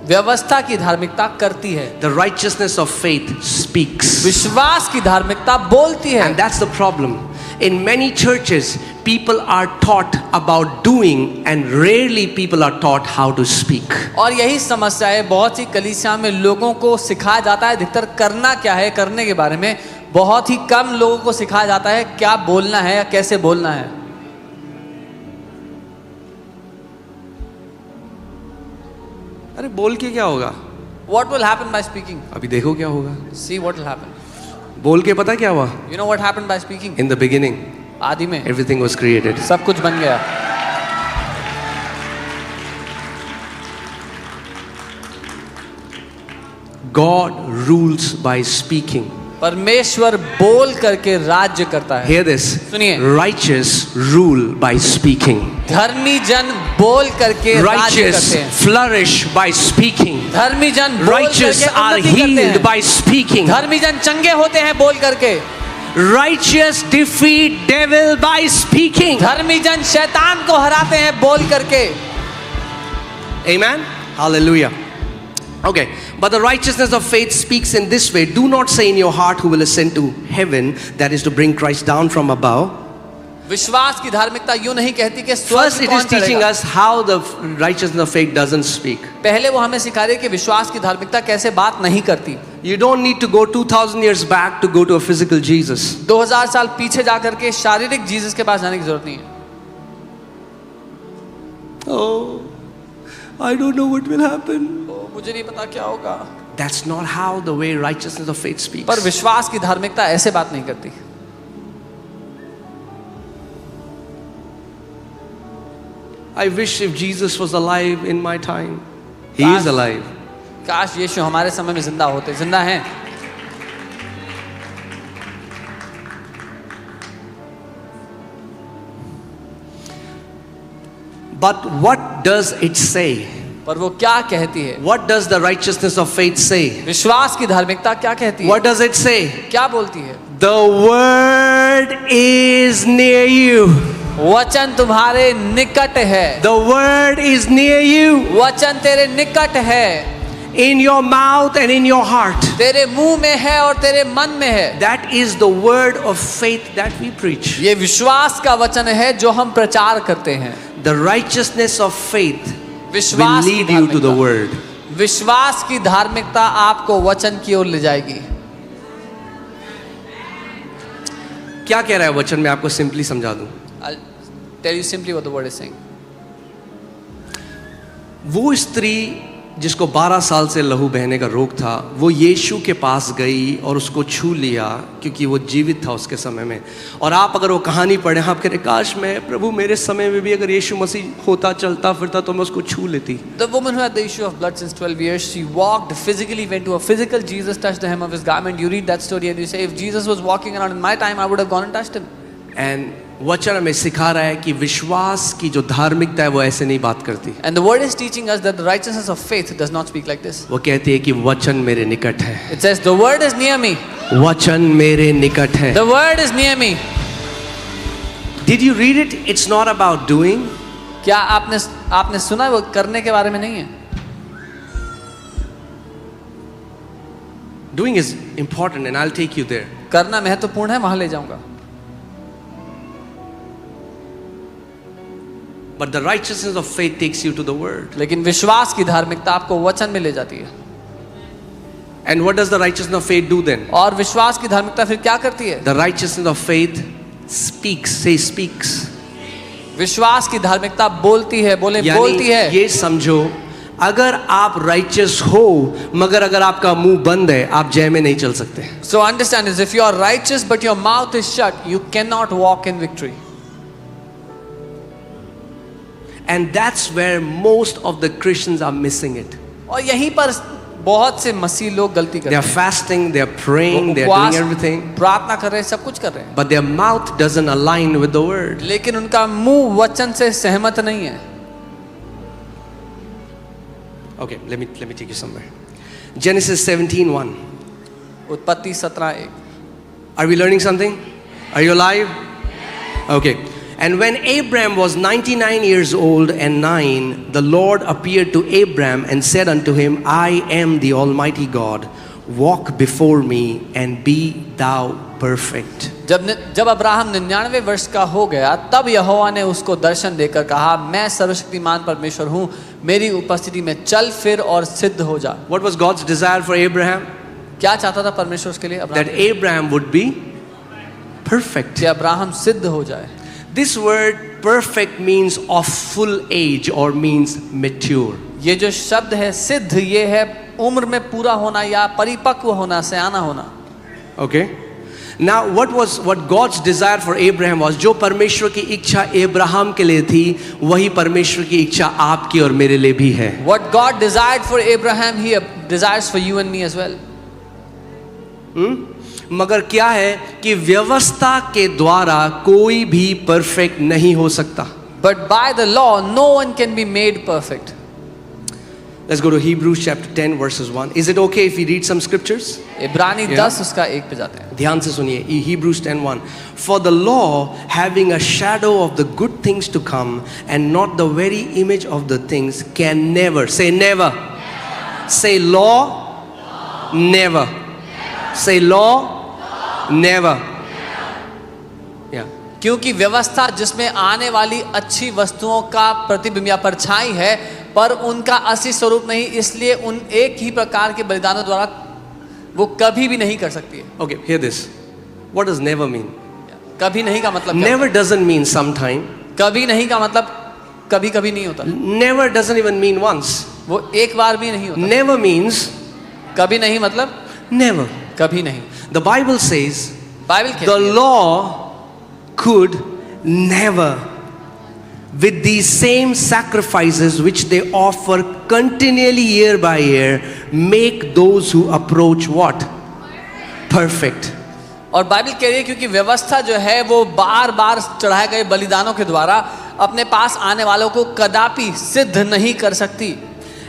व्यवस्था की धार्मिकता करती है. The righteousness of faith speaks. विश्वास की धार्मिकता बोलती है. And that's the problem. In many churches, people are taught about doing and rarely people are taught how to speak. और यही समस्या है. बहुत सी कलीसिया में लोगों को सिखाया जाता है अधिकतर करना क्या है, करने के बारे में. बहुत ही कम लोगों को सिखाया जाता है क्या बोलना है या कैसे बोलना है. अरे बोल के क्या होगा? What will happen by speaking? अभी देखो क्या होगा. See what will happen. बोल के पता क्या हुआ? You know what happened by speaking? In the beginning, आदि में everything was created. सब कुछ बन गया. God rules by speaking. परमेश्वर बोल करके राज्य करता है. Hear this. सुनिए. Righteous rule by speaking. धर्मी जन बोल करके राज्य Righteous करते हैं. flourish by speaking. धर्मी जन बोल Righteous करके are उन्नति करते healed हैं. by speaking. धर्मी जन चंगे होते हैं बोल करके. Righteous defeat devil by speaking. धर्मी जन शैतान को हराते हैं बोल करके. Amen. Hallelujah. Okay, but the righteousness of faith speaks in this way. Do not say in your heart who will ascend to heaven, that is to bring Christ down from above. विश्वास की धार्मिकता यूं नहीं कहती कि स्वर्ग First, it कौन is teaching चढ़ेगा. us how the righteousness of faith doesn't speak. पहले वो हमें सिखा रही है कि विश्वास की धार्मिकता कैसे बात नहीं करती. You don't need to go 2000 years back to go to a physical Jesus. 2000 साल पीछे जा करके शारीरिक जीसस के पास जाने की जरूरत नहीं है. Oh, I don't know what will happen. मुझे नहीं पता क्या होगा. That's not how the way righteousness of faith speaks. पर विश्वास की धार्मिकता ऐसे बात नहीं करती. I wish if Jesus was alive in my time. He is alive. काश यीशु हमारे समय में जिंदा होते. जिंदा हैं. But what does it say? पर वो क्या कहती है? What does the righteousness of faith say? विश्वास की धार्मिकता क्या कहती है? What does it say? क्या बोलती है? The word is near you. वचन तुम्हारे निकट है. The word is near you. वचन तेरे निकट है. In your mouth and in your heart. तेरे मुंह में है और तेरे मन में है. That is the word of faith that we preach. ये विश्वास का वचन है जो हम प्रचार करते हैं. The righteousness of faith will विश्वास की lead you to the धार्मिकता. word. विश्वास की धार्मिकता आपको वचन की ओर ले जाएगी. क्या कह रहा है वचन में? आपको सिंपली समझा दूं. I'll tell you simply what the word is saying. वो स्त्री जिसको 12 साल से लहू बहने का रोग था, वो यीशु के पास गई और उसको छू लिया क्योंकि वो जीवित था उसके समय में। और आप अगर वो कहानी पढ़ें, आप कह रहे काश मैं प्रभु मेरे समय में भी अगर यीशु मसीह होता चलता फिरता तो मैं उसको छू लेती। The woman who had the issue of blood since 12 years, she walked physically, went to a physical Jesus, touched the hem of his garment. You read that story and you say, if Jesus was walking around in my time, I would have gone and touched him. And वचन हमें सिखा रहा है कि विश्वास की जो धार्मिकता है वो ऐसे नहीं बात करती। And the word is teaching us that the righteousness of faith does not speak like this. वो कहती है कि वचन मेरे निकट है। It says the word is near me. वचन मेरे निकट है। The word is near me. Did you read it? It's not about doing. क्या आपने सुना है, वो करने के बारे में नहीं है। Doing is important and I'll take you there. करना महत्वपूर्ण है, वहां ले जाऊंगा। But the righteousness of faith takes you to the word. लेकिन विश्वास की धार्मिकता आपको वचन में ले जाती है। And what does the righteousness of faith do then? और विश्वास की धार्मिकता फिर क्या करती है? The righteousness of faith speaks. Say speaks. विश्वास की धार्मिकता बोलती है, बोलती है। ये समझो, अगर आप righteous हो मगर अगर आपका मुंह बंद है, आप जय में नहीं चल सकते। So understand this, if you are righteous but your mouth is shut, you cannot walk in victory. And that's where most of the Christians are missing it. और यहीं पर बहुत से मसीह लोग गलती करते They हैं। are fasting, they are praying, they are doing everything. प्रार्थना कर रहे हैं, सब कुछ कर रहे हैं। But their mouth doesn't align with the word. लेकिन उनका मुंह वचन से सहमत नहीं है। Okay, let me take you somewhere. Genesis 17:1. उत्पत्ति 17:1। Are we learning something? Are you alive? Okay. And when Abraham was 99 years old and 9, the Lord appeared to Abraham and said unto him, I am the Almighty God. Walk before me and be thou perfect. जब Abraham 99 वर्ष का हो गया, तब यहोवा ने उसको दर्शन देकर कहा, मैं सर्वशक्तिमान परमेश्वर हूँ, मेरी उपस्थिति में चल फिर और सिद्ध हो जा। What was God's desire for Abraham? क्या चाहता था परमेश्वर उसके लिए? That Abraham would be perfect. कि अब्राहम सिद्ध हो जाए। This word perfect means of full age or means mature. ये जो शब्द है सिद्ध, ये है उम्र में पूरा होना या परिपक्व होना, सयाना होना। Okay. Now what God's desire for Abraham was, जो परमेश्वर की इच्छा अब्राहम के लिए थी, वही परमेश्वर की इच्छा आपकी और मेरे लिए भी है। What God desired for Abraham, He desires for you and me as well. मगर क्या है कि व्यवस्था के द्वारा कोई भी परफेक्ट नहीं हो सकता। But by the law, no one can be made perfect. Let's go to Hebrews chapter 10 verses 1. Is it okay if we read some scriptures? इब्रानी 10 उसका 1 पे जाते हैं। ध्यान से सुनिए, Hebrews 10:1. For the law, having a shadow of the good things to come and not the very image of the things, can never, say never. Say law, never. Say law, never. Yeah. क्योंकि व्यवस्था जिसमें आने वाली अच्छी वस्तुओं का प्रतिबिंब या परछाई है, पर उनका असली स्वरूप नहीं, इसलिए उन एक ही प्रकार के बलिदानों द्वारा वो कभी भी नहीं कर सकती है। Okay, hear this. What does never mean? कभी नहीं का मतलब Never doesn't mean sometime. कभी नहीं का मतलब कभी कभी नहीं होता। Never doesn't even mean once. वो एक बार भी नहीं होता। Never means कभी नहीं मतलब never. कभी नहीं। The Bible says Bible the कहती है law could never, with these same sacrifices which they offer continually year by year, make those who approach what? Perfect. और बाइबल कह रही है क्योंकि व्यवस्था जो है वो बार बार चढ़ाए गए बलिदानों के द्वारा अपने पास आने वालों को कदापि सिद्ध नहीं कर सकती।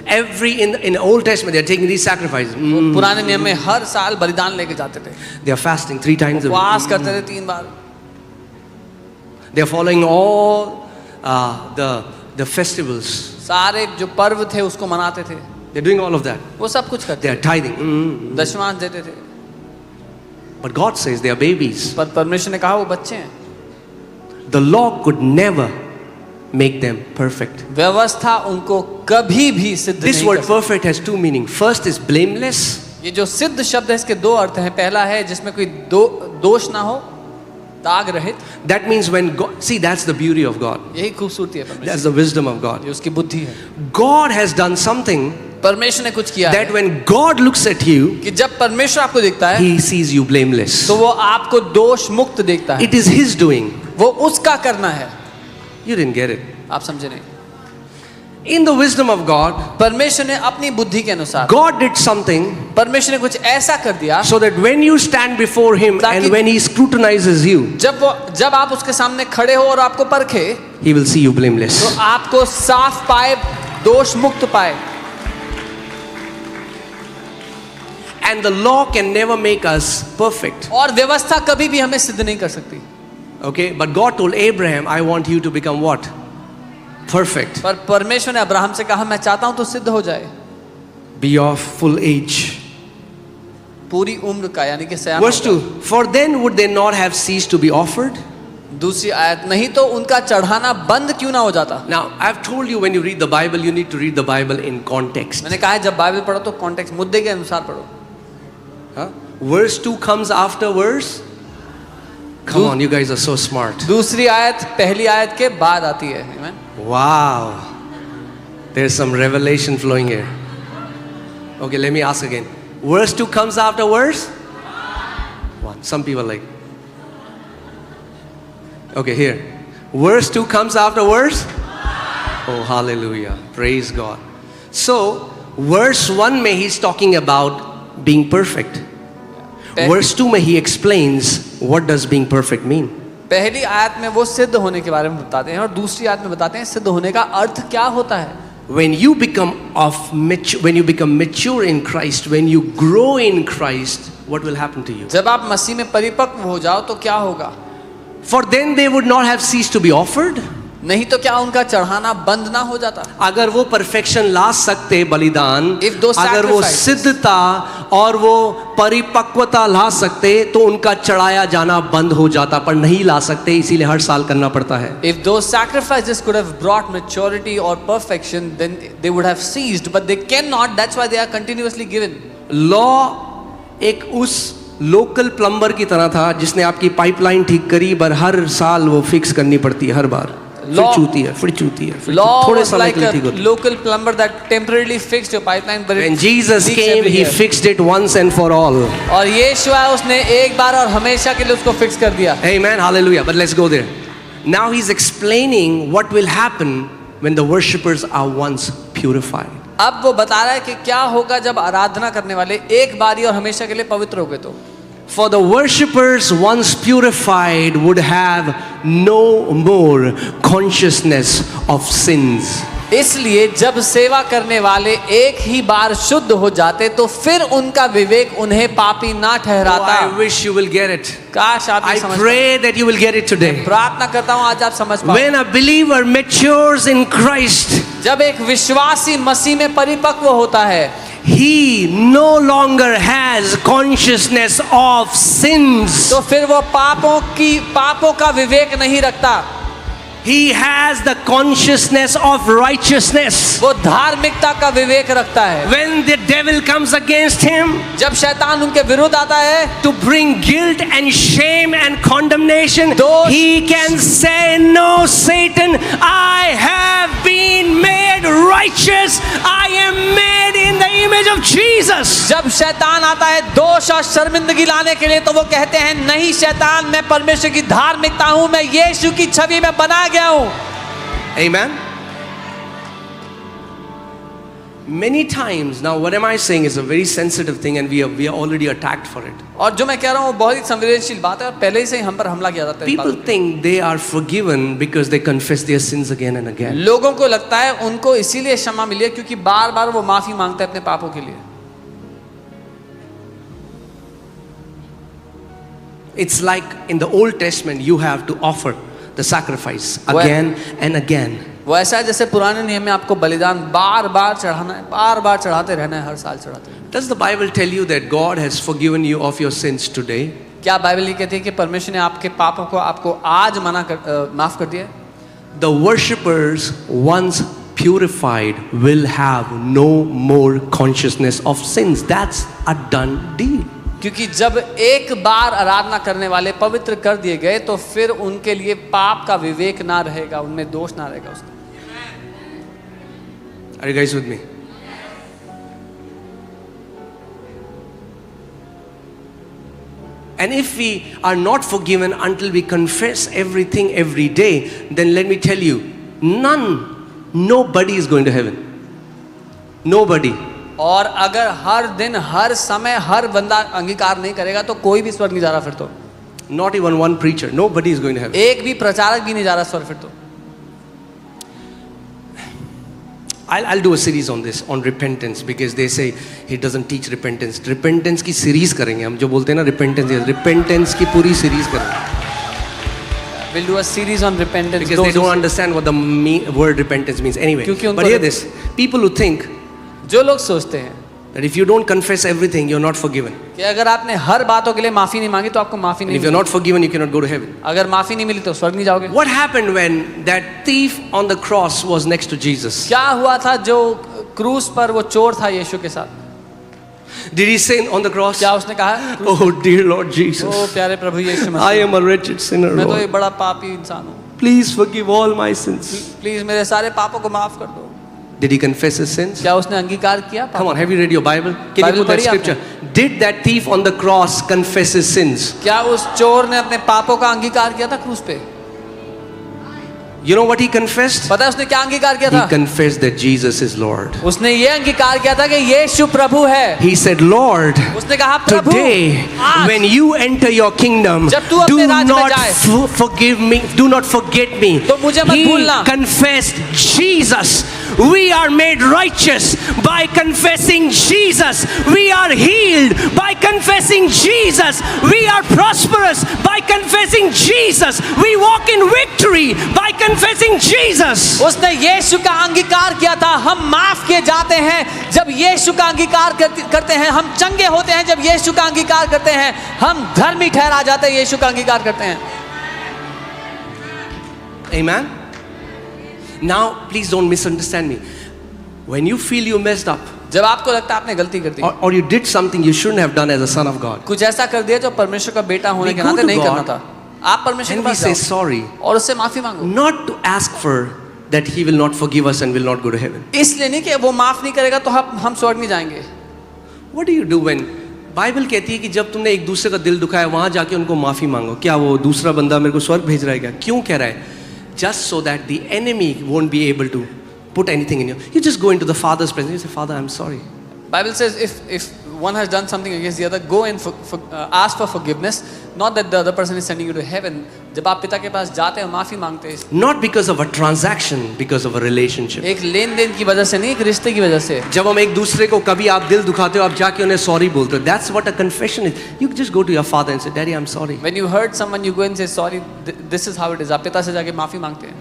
In the Old Testament, they are taking these sacrifices. पुराने नियम में हर साल बलिदान लेके जाते थे। They are fasting 3 times a उपवास week. करते थे 3 बार। They are following all the festivals. सारे जो पर्व थे उसको मनाते थे। They are doing all of that. वो सब कुछ करते They are tithing. दशमांश देते थे। But God says they are babies. पर परमेश्वर ने कहा वो बच्चे हैं। The law could never make them perfect. व्यवस्था उनको कभी भी सिद्ध This नहीं word कर सकती। perfect has 2 meanings. First is blameless. ये जो सिद्ध शब्द है इसके 2 अर्थ हैं। पहला है जिसमें कोई दोष ना हो, दाग रहित। That means when God, see, that's the beauty of God. यही खूबसूरती है परमेश्वर That's the wisdom of God. की, ये उसकी बुद्धि है। God has done something परमेश्वर ने कुछ किया that है when God looks at you, कि जब परमेश्वर आपको देखता है He sees you blameless. तो वो आपको दोष मुक्त देखता है. It is His doing. वो उसका करना है. You didn't get it. आप समझे नहीं. In the wisdom of God, परमेश्वर ने अपनी बुद्धि के अनुसार God did something परमेश्वर ने कुछ ऐसा कर दिया so that when you stand before Him and when He scrutinizes you, जब आप उसके सामने खड़े हो और आपको परखे, He will see you blameless. तो आपको साफ पाए, दोष मुक्त पाए. And the law can never make us perfect. और व्यवस्था कभी भी हमें सिद्ध नहीं कर सकती. Okay, but God told Abraham, I want you to become what? Perfect. पर परमेश्वर ने अब्राहम से कहा, मैं चाहता हूं तो सिद्ध हो जाए. Be of full age. पूरी उम्र का, यानी कि सयाना. Verse 2. For then would they not have ceased to be offered? दूसरी आयत, नहीं तो उनका चढ़ाना बंद क्यों ना हो जाता. Now, I've told you when you read the Bible, you need to read the Bible in context. मैंने कहा है जब बाइबल पढ़ो तो कॉन्टेक्स्ट, मुद्दे के अनुसार पढ़ो. Huh? Verse 2 comes after verse. Come on, you guys are so smart. दूसरी आयत पहली आयत के बाद आती है. Amen. Wow. There's some revelation flowing here. Okay, let me ask again. Verse 2 comes after verse 1. Some people like. Okay, here. Verse 2 comes after verse. Oh, hallelujah. Praise God. So, verse 1 में he's talking about being perfect. Verse 2 में he explains what does being perfect mean. पहली आयत में वो सिद्ध होने के बारे में बताते हैं और दूसरी आयत में बताते हैं सिद्ध होने का अर्थ क्या होता है. When you become mature in Christ, when you grow in Christ, what will happen to you? जब आप मसीह में परिपक्व हो जाओ तो क्या होगा. For then they would not have ceased to be offered. नहीं तो क्या उनका चढ़ाना बंद ना हो जाता. अगर वो परफेक्शन ला सकते बलिदान, If those अगर वो sacrifices- सिद्धता और वो परिपक्वता ला सकते तो उनका चढ़ाया जाना बंद हो जाता, पर नहीं ला सकते, इसीलिए हर साल करना पड़ता है. If those sacrifices could have brought maturity or perfection, then they would have ceased, but they cannot. That's why they are continuously given. Law एक उस लोकल प्लम्बर की तरह था जिसने आपकी पाइपलाइन ठीक करी, पर हर साल वो फिक्स करनी पड़ती है, हर बार फिर चूती है, Law थोड़े was समय like के लिए a ठीक होती है. local plumber that temporarily fixed your pipeline, but When it Jesus leaks came, every He year. fixed it once and for all. और यीशु आया, उसने एक बार और हमेशा के लिए उसको फिक्स कर दिया. Amen, hallelujah. But let's go there. Now He's explaining what will happen when the worshippers are once purified. अब वो बता रहा है कि क्या होगा जब आराधना करने वाले एक बारी और हमेशा के लिए पवित्र हो गए तो. For the worshippers once purified would have no more consciousness of sins. इसलिए जब सेवा करने वाले एक ही बार शुद्ध हो जाते तो फिर उनका विवेक उन्हें पापी ना Oh, ठहराता. I wish you will get it. काश आप I ये समझ पाए. pray that you will get it today. प्रार्थना करता हूँ आज आप समझ पाओ. When a believer matures in Christ, जब एक विश्वासी मसीह में परिपक्व होता है, he no longer has consciousness of sins. तो फिर वो पापों का विवेक नहीं रखता. He has the consciousness of righteousness. वो धार्मिकता का विवेक रखता है. When the devil comes against him जब शैतान उनके विरुद्ध आता है to bring guilt and shame and condemnation, दोष- he can say, no, Satan, I have been made righteous. I am made in the image of Jesus. जब शैतान आता है दोष और शर्मिंदगी लाने के लिए, तो वो कहते हैं नहीं शैतान, मैं परमेश्वर की धार्मिकता हूं, मैं यीशु की छवि में बना गया हूं. Amen. Many times, now what am I saying is a very sensitive thing and we are already attacked for it. और जो मैं कह रहा हूं वो बहुत ही संवेदनशील बात है और पहले से ही हम पर हमला किया जाता है. People think they are forgiven because they confess their sins again and again. लोगों को लगता है उनको इसीलिए क्षमा मिली है क्योंकि बार बार वो माफी मांगते हैं अपने पापों के लिए. It's like in the Old Testament you have to offer the sacrifice again and again. वो ऐसा है जैसे पुराने नियम में आपको बलिदान बार बार चढ़ाना है, बार बार चढ़ाते रहना है, हर साल चढ़ाते रहना है. Does the Bible tell you that God has forgiven you of your sins today? क्या बाइबल ये कहती है कि परमेश्वर ने आपके पापों को आपको आज माफ कर दिया है? The worshippers once purified will have no more consciousness of sins. That's a done deal. क्योंकि जब एक बार आराधना करने वाले पवित्र कर दिए गए तो फिर उनके लिए पाप का विवेक ना रहेगा, उनमें दोष ना रहेगा उसका. Are you guys with me? And if we are not forgiven until we confess everything every day, then let me tell you, nobody is going to heaven. Nobody. और अगर हर दिन हर समय हर बंदा अंगीकार नहीं करेगा तो कोई भी स्वर्ग नहीं जा रहा फिर तो. Not even one preacher. Nobody is going to heaven. एक भी प्रचारक भी नहीं जा रहा स्वर्ग फिर तो. I'll do a series on this, on repentance, because they say he doesn't teach repentance. Repentance की series करेंगे हम, जो बोलते हैं ना repentance की पूरी series करेंगे. We'll do a series on repentance. Because they don't understand what the word repentance means anyway. But hear this, people who think जो लोग सोचते हैं that if you don't confess everything, you're not forgiven. कि अगर आपने हर बातों के लिए माफी नहीं मांगी तो आपको माफी नहीं And if you're not forgiven, you cannot go to heaven. अगर माफी नहीं मिली तो स्वर्ग नहीं जाओगे. What happened when that thief on the cross was next to Jesus? क्या हुआ था जो क्रूस पर वो चोर था यीशु के साथ? Did he say on the cross? क्या उसने कहा? Oh dear Lord Jesus, ओ प्यारे प्रभु यीशु मसीह, I am a wretched sinner, मैं तो Lord. एक बड़ा पापी इंसान हूँ. Please forgive all my sins. Please मेरे सारे पापों को माफ कर दो. Did he confess his sins? क्या उसने अंगीकार किया? Come on, have you read your Bible? Can you Bible put that पढ़ी scripture? Did that thief on the cross confess his sins? क्या उस चोर ने अपने पापों का अंगीकार किया था क्रूस पे? You know what he confessed? पता है उसने क्या अंगीकार किया He था? confessed that Jesus is Lord. उसने ये अंगीकार किया था कि यीशु प्रभु है. He said, Lord, उसने कहा प्रभु, today आज when you enter your kingdom, जब तू do अपने राज में not जाए, forgive me, do not forget me. तो मुझे मत He भूलना. confessed Jesus. We are made righteous by confessing Jesus. We are healed by confessing Jesus. We are prosperous by confessing Jesus. We walk in victory by confessing Jesus. उसने यीशु का अंगीकार किया था. हम माफ किए जाते हैं जब यीशु का अंगीकार करते हैं. हम चंगे होते हैं जब यीशु का अंगीकार करते हैं. हम धर्मी ठहरा जाते हैं यीशु का अंगीकार करते हैं. Amen. Now, please don't misunderstand me. When you feel you messed up, जब आपको लगता है आपने गलती कर दी, or you did something you shouldn't have done as a son of God, कुछ ऐसा कर दिया जो परमेश्वर का बेटा होने We के go नाते to नहीं God करना था, आप परमेश्वर के and we पास say जाओ sorry, और उससे माफी मांगो. not to ask for that he will not forgive us and will not go to heaven. इसलिए नहीं कि वो माफ नहीं करेगा तो हम स्वर्ग नहीं जाएंगे. What do you do when Bible कहती है कि जब तुमने एक दूसरे का दिल दुखाया वहां जाके उनको माफी मांगो? क्या वो दूसरा बंदा मेरे को स्वर्ग भेज रहा है क्या? क्यों कह रहा है? Just so that the enemy won't be able to put anything in you. You just go into the Father's presence. You say, Father, I'm sorry. Bible says if one has done something against the other, go and ask for forgiveness. Not that the other person is sending you to heaven. जब आप पिता के पास जाते हैं माफी मांगते हैं, Not because of a transaction, because of a relationship. एक लेन देन की वजह से नहीं, एक रिश्ते की वजह से. जब हम एक दूसरे को कभी आप दिल दुखाते हो आप जाके उन्हें सॉरी बोलते हो. That's what a confession is. You just go to your father and say, Daddy, I'm sorry. When you hurt someone, you go and say sorry. This is how it is. आप पिता से जाके माफी मांगते हैं.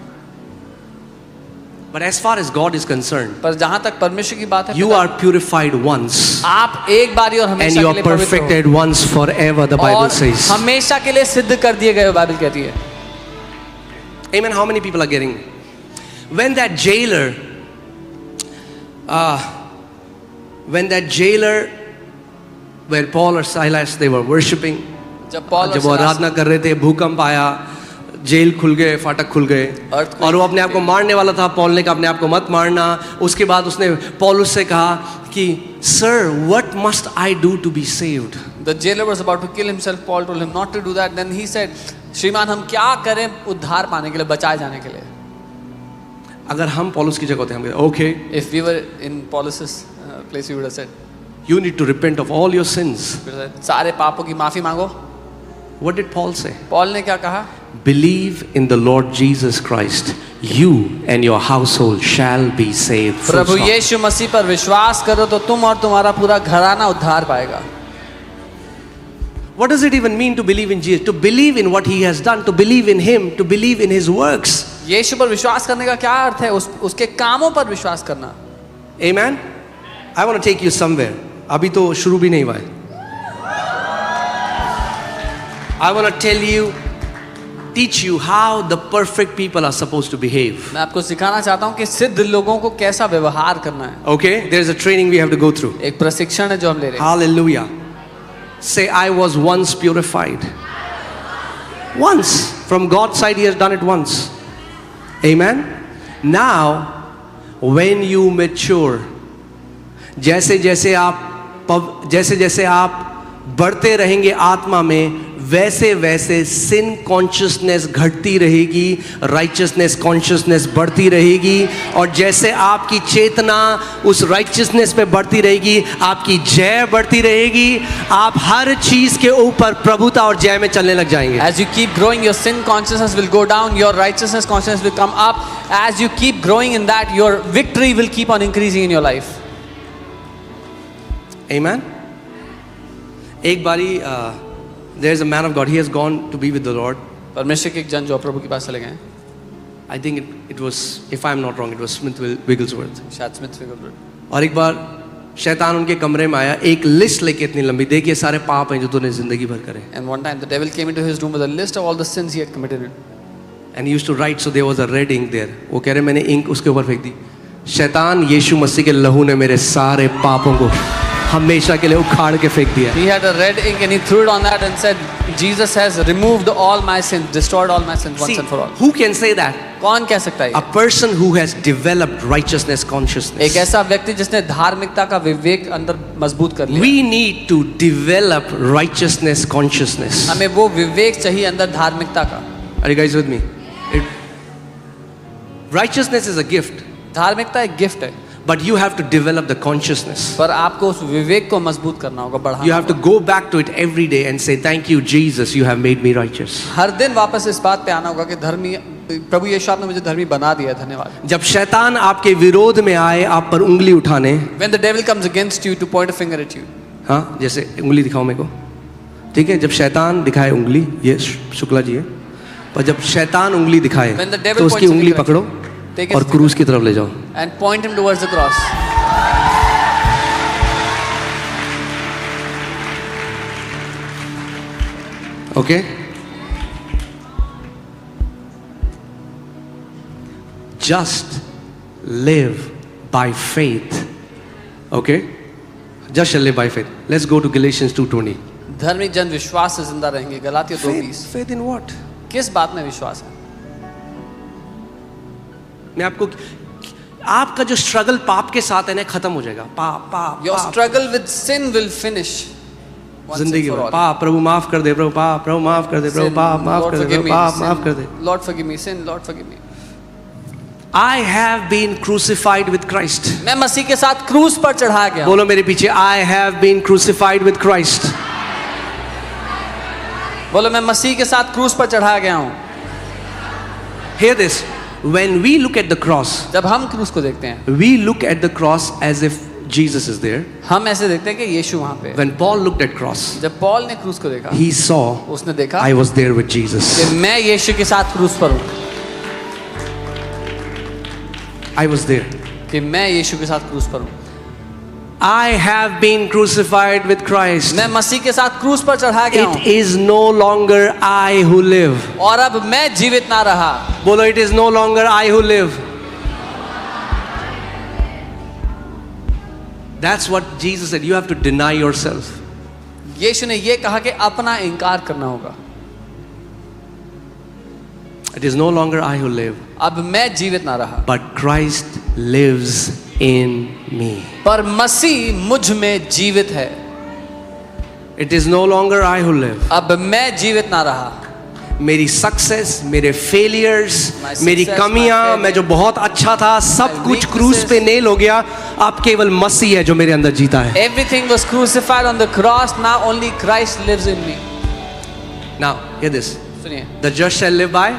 But as far as God is concerned, पर जहाँ तक परमेश्वर की बात है, you are purified once. आप एक बारी और And हमेशा you के are लिए पवित्र हो. perfected once forever, the Bible और says. हमेशा के लिए सिद्ध कर दिए गए, बाइबल कहती है. Amen. How many people are getting me? When that jailer, where Paul or Silas, they were worshiping. जब पौल जब वो आराधना कर रहे थे, भूकंप आया, जेल खुल गए, फाटक खुल गए, और वो अपने आप को मारने वाला था. पॉल ने कहा अपने आप को मत मारना. उसके बाद उसने पौलुस से कहा कि sir, what must I do to be saved? The jailer was about to kill himself. Paul told him not to do that. Then he said, श्रीमान हम क्या करें उद्धार पाने के लिए, बचाए जाने के लिए? अगर हम पौलुस की जगह होते हम okay, If we were in Paulus's place, we would have said, you need to repent of all your sins. सारे पापों की माफी मांगो. What did Paul say? Paul ने क्या कहा? Believe in the Lord Jesus Christ, you and your household shall be saved. Full Prabhu stop. यीशु मसीह पर विश्वास करो तो तुम और तुम्हारा पूरा घराना उद्धार पाएगा. What does it even mean to believe in Jesus? To believe in what he has done, to believe in him, to believe in his works. यीशु पर विश्वास करने का क्या अर्थ है? उसके कामों पर विश्वास करना. Amen. I want to take you somewhere. अभी तो शुरू भी नहीं हुआ है. I want to tell you, teach you how the perfect people are supposed to behave. मैं आपको सिखाना चाहता हूँ कि सिद्ध लोगों को कैसा व्यवहार करना है. Okay, there is a training we have to go through. एक प्रशिक्षण है जो हम ले रहे हैं. Hallelujah. Say, I was once purified. Once. From God's side, he has done it once. Amen. Now, when you mature, जैसे जैसे आप बढ़ते रहेंगे आत्मा में, वैसे वैसे सिन कॉन्शियसनेस घटती रहेगी, राइचियसनेस कॉन्शियसनेस बढ़ती रहेगी, और जैसे आपकी चेतना उस राइचियसनेस पे बढ़ती रहेगी, आपकी जय बढ़ती रहेगी, आप हर चीज के ऊपर प्रभुता और जय में चलने लग जाएंगे। As you keep growing, your sin consciousness will go down, your righteousness consciousness will come up. As you keep growing in that, your victory will keep on increasing in your life. Amen. एक बारी there is a man of God, he has gone to be with the Lord. परमेश्वर के एक जन जो प्रभु के पास चले गए हैं, I think it was, if I am not wrong, it was Smith Wigglesworth. शायद स्मिथ विगलवर्थ। और एक बार शैतान उनके कमरे में आया, एक लिस्ट लेके इतनी लंबी, देखिए सारे पाप हैं जो तूने जिंदगी भर करे। And one time the devil came into his room with a list of all the sins he had committed. And he used to write, so there was a red ink there. वो कह रहे मैंने ink उसके ऊपर फेंक दी। शैतान यीशु मसीह के लहू ने मेरे सारे पापों को हमेशा के लिए उखाड़ के फेंक दिया। He had a red ink and he threw it on that and said, Jesus has removed all my sins, destroyed all my sins once See, and for all. who can say that? कौन कह सकता है? A person who has developed righteousness consciousness. एक ऐसा व्यक्ति जिसने धार्मिकता का विवेक अंदर मजबूत कर लिया। We need to develop righteousness consciousness. हमें वो विवेक चाहिए अंदर धार्मिकता का। Are you guys with me? Righteousness is a gift, धार्मिकता एक गिफ्ट है, but you have to develop the consciousness. पर आपको उस विवेक को मजबूत करना होगा, बढ़ाना You have to go back to it every day and say, thank you Jesus, you have made me righteous. हर दिन वापस इस बात पे आना होगा कि धर्मी प्रभु यीशु आपने मुझे धर्मी बना दिया, धन्यवाद। जब शैतान आपके विरोध में आए आप पर उंगली उठाने, When the devil comes against you to point a finger at you, हाँ जैसे उंगली दिखाओ मेरे को, ठीक है, जब शैतान दिखाए उंगली, ये शुक्ला जी है, पर जब शैतान उंगली दिखाए When the devil तो उसकी points a उंगली finger at पकड़ो take his और finger क्रूस की तरफ ले जाओ। and point him towards the cross. Okay? Just live by faith. Okay? Just shall live by faith. Let's go to Galatians 2:20. धर्मी जन विश्वास से जिंदा रहेंगे। गलातियों 2:20। Faith in what? किस बात में विश्वास है? मैं आपको, आपका जो स्ट्रगल पाप के साथ है ना खत्म हो जाएगा। पाप पाप Your पाप। struggle with sin will finish once and जिंदगी for में all. पाप, प्रभु माफ कर दे, प्रभु पाप, प्रभु माफ कर दे, प्रभु Sin, पाप माफ Lord कर दे, forgive प्रभु me, पाप sin, माफ कर दे। Lord forgive me, sin, Lord forgive me. I have been crucified with Christ. मैं मसीह के साथ क्रूस पर चढ़ा गया। बोलो मेरे पीछे, I have been crucified with Christ. बोलो मैं मसीह के साथ क्रूस पर चढ़ा गया हूँ। Hear this. When we look at the cross, जब हम क्रूस को देखते हैं, we look at the cross as if Jesus is there. हम ऐसे देखते हैं कि यीशु वहाँ पे है। When Paul looked at cross, जब पॉल ने क्रूस को देखा, he saw उसने देखा I was there with Jesus. कि मैं यीशु के साथ क्रूस पर हूँ, I was there. कि मैं यीशु के साथ क्रूस पर हूँ। I have been crucified with Christ. मैं मसीह के साथ क्रूस पर चढ़ा गया हूँ। It is no longer I who live. और अब मैं जीवित ना रहा। बोलो, it is no longer I who live. That's what Jesus said. You have to deny yourself. यीशु ने ये कहा कि अपना इनकार करना होगा। It is no longer I who live, अब मैं जीवित ना रहा, but Christ lives in me. पर मसीह मुझ में जीवित है। It is no longer I who live. अब मैं जीवित ना रहा। मेरी सक्सेस, मेरे फेलियर्स, My मेरी success, कमियां, my failure, मैं जो बहुत अच्छा था, सब my कुछ क्रूस weaknesses. पे नेल हो गया। अब केवल मसीह है जो मेरे अंदर जीता है। Everything was crucified on the cross. Now only Christ lives in me. Now, hear this. सुनिए, The just shall live by.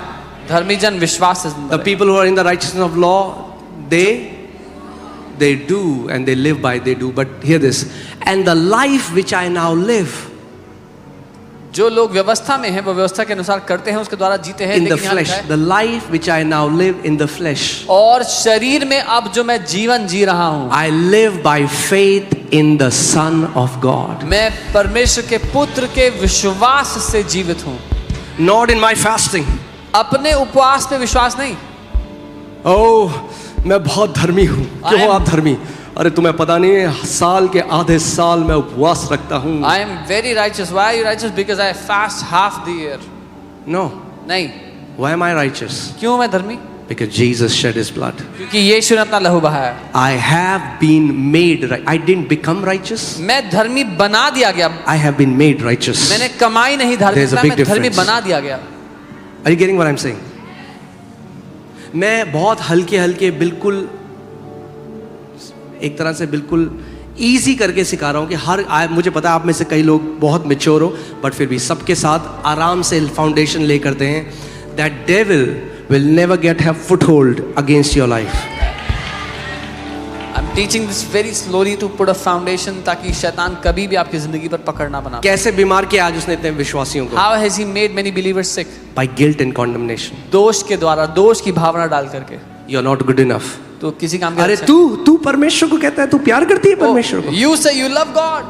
धर्मी जन विश्वास से जिंदा The रहे। people who are in the righteousness of law, they do and they live by, they do. But hear this. And the life which I now live जो लोग व्यवस्था में हैं वो व्यवस्था के अनुसार करते हैं, उसके द्वारा जीते हैं। in the लेकिन यहाँ flesh, लिखा है, the life which I now live in the flesh, और शरीर में अब जो मैं जीवन जी रहा हूँ, I live by faith in the Son of God. मैं परमेश्वर के पुत्र के विश्वास से जीवित हूँ। Not in my fasting. अपने उपवास पे विश्वास नहीं। Oh, मैं बहुत धर्मी हूँ। क्यों हो आप धर्मी? अरे तुम्हें पता नहीं है, साल के आधे साल मैं उपवास रखता हूँ। I am very righteous. Why are you righteous? Because I fast half the year. No. नहीं। Why am I righteous? क्यों मैं धर्मी? Because Jesus shed his blood. क्योंकि यीशु ने अपना लहू बहाया। I have been made right. I didn't become righteous. मैं धर्मी बना दिया गया। I have been made righteous. मैंने कमाई नहीं There's a धार्मिकता, big मैं धर्मी difference. बना दिया गया। Are you getting what I'm saying? मैं बहुत हल्के बिल्कुल एक तरह से बिल्कुल इजी करके सिखा रहा हूँ कि मुझे पता है आप में से कई लोग बहुत मैच्योर हो, बट फिर भी सबके साथ आराम से फाउंडेशन ले करते हैं। That devil will never get have foothold against your life. I'm teaching this very slowly to put a foundation ताकि शैतान कभी भी आपकी जिंदगी पर पकड़ ना बना। कैसे बीमार किया आज उसने इतने विश्वासियों को? How has he made many believers sick? By guilt and condemnation. दोष के द्वारा, दोष की भावना डाल करके। You are not good enough. तो किसी काम के अरे तू परमेश्वर को कहता है, तू प्यार करती है परमेश्वर को। You say you love God.